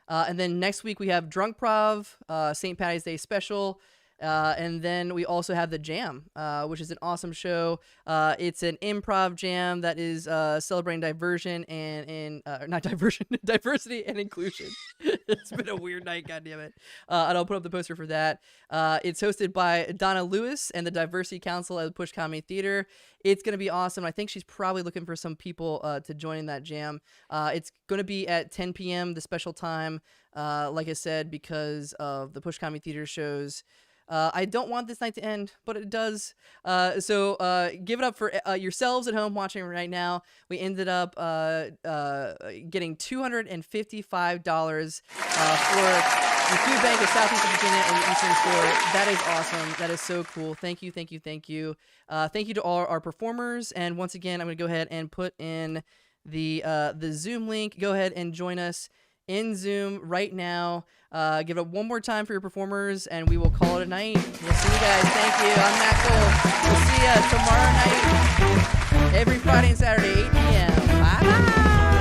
S1: And then next week we have Drunk Prov, St. Patty's Day special. And then we also have the Jam, which is an awesome show. It's an improv jam that is celebrating diversion and not diversion, diversity and inclusion. It's been a weird night, goddammit. And I'll put up the poster for that. It's hosted by Donna Lewis and the Diversity Council at the Push Comedy Theater. It's going to be awesome. I think she's probably looking for some people to join in that jam. It's going to be at 10 p.m., the special time, like I said, because of the Push Comedy Theater shows. I don't want this night to end, but it does. So give it up for yourselves at home watching right now. We ended up getting $255 for the Foodbank of Southeastern Virginia and the Eastern Shore. That is awesome. That is so cool. Thank you, thank you, thank you. Thank you to all our performers. And once again, I'm going to go ahead and put in the Zoom link. Go ahead and join us in Zoom right now. Give it up one more time for your performers, and we will call it a night. We'll see you guys. Thank you. I'm Matt Cole. We'll see you tomorrow night, every Friday and Saturday, 8 p.m. Bye-bye.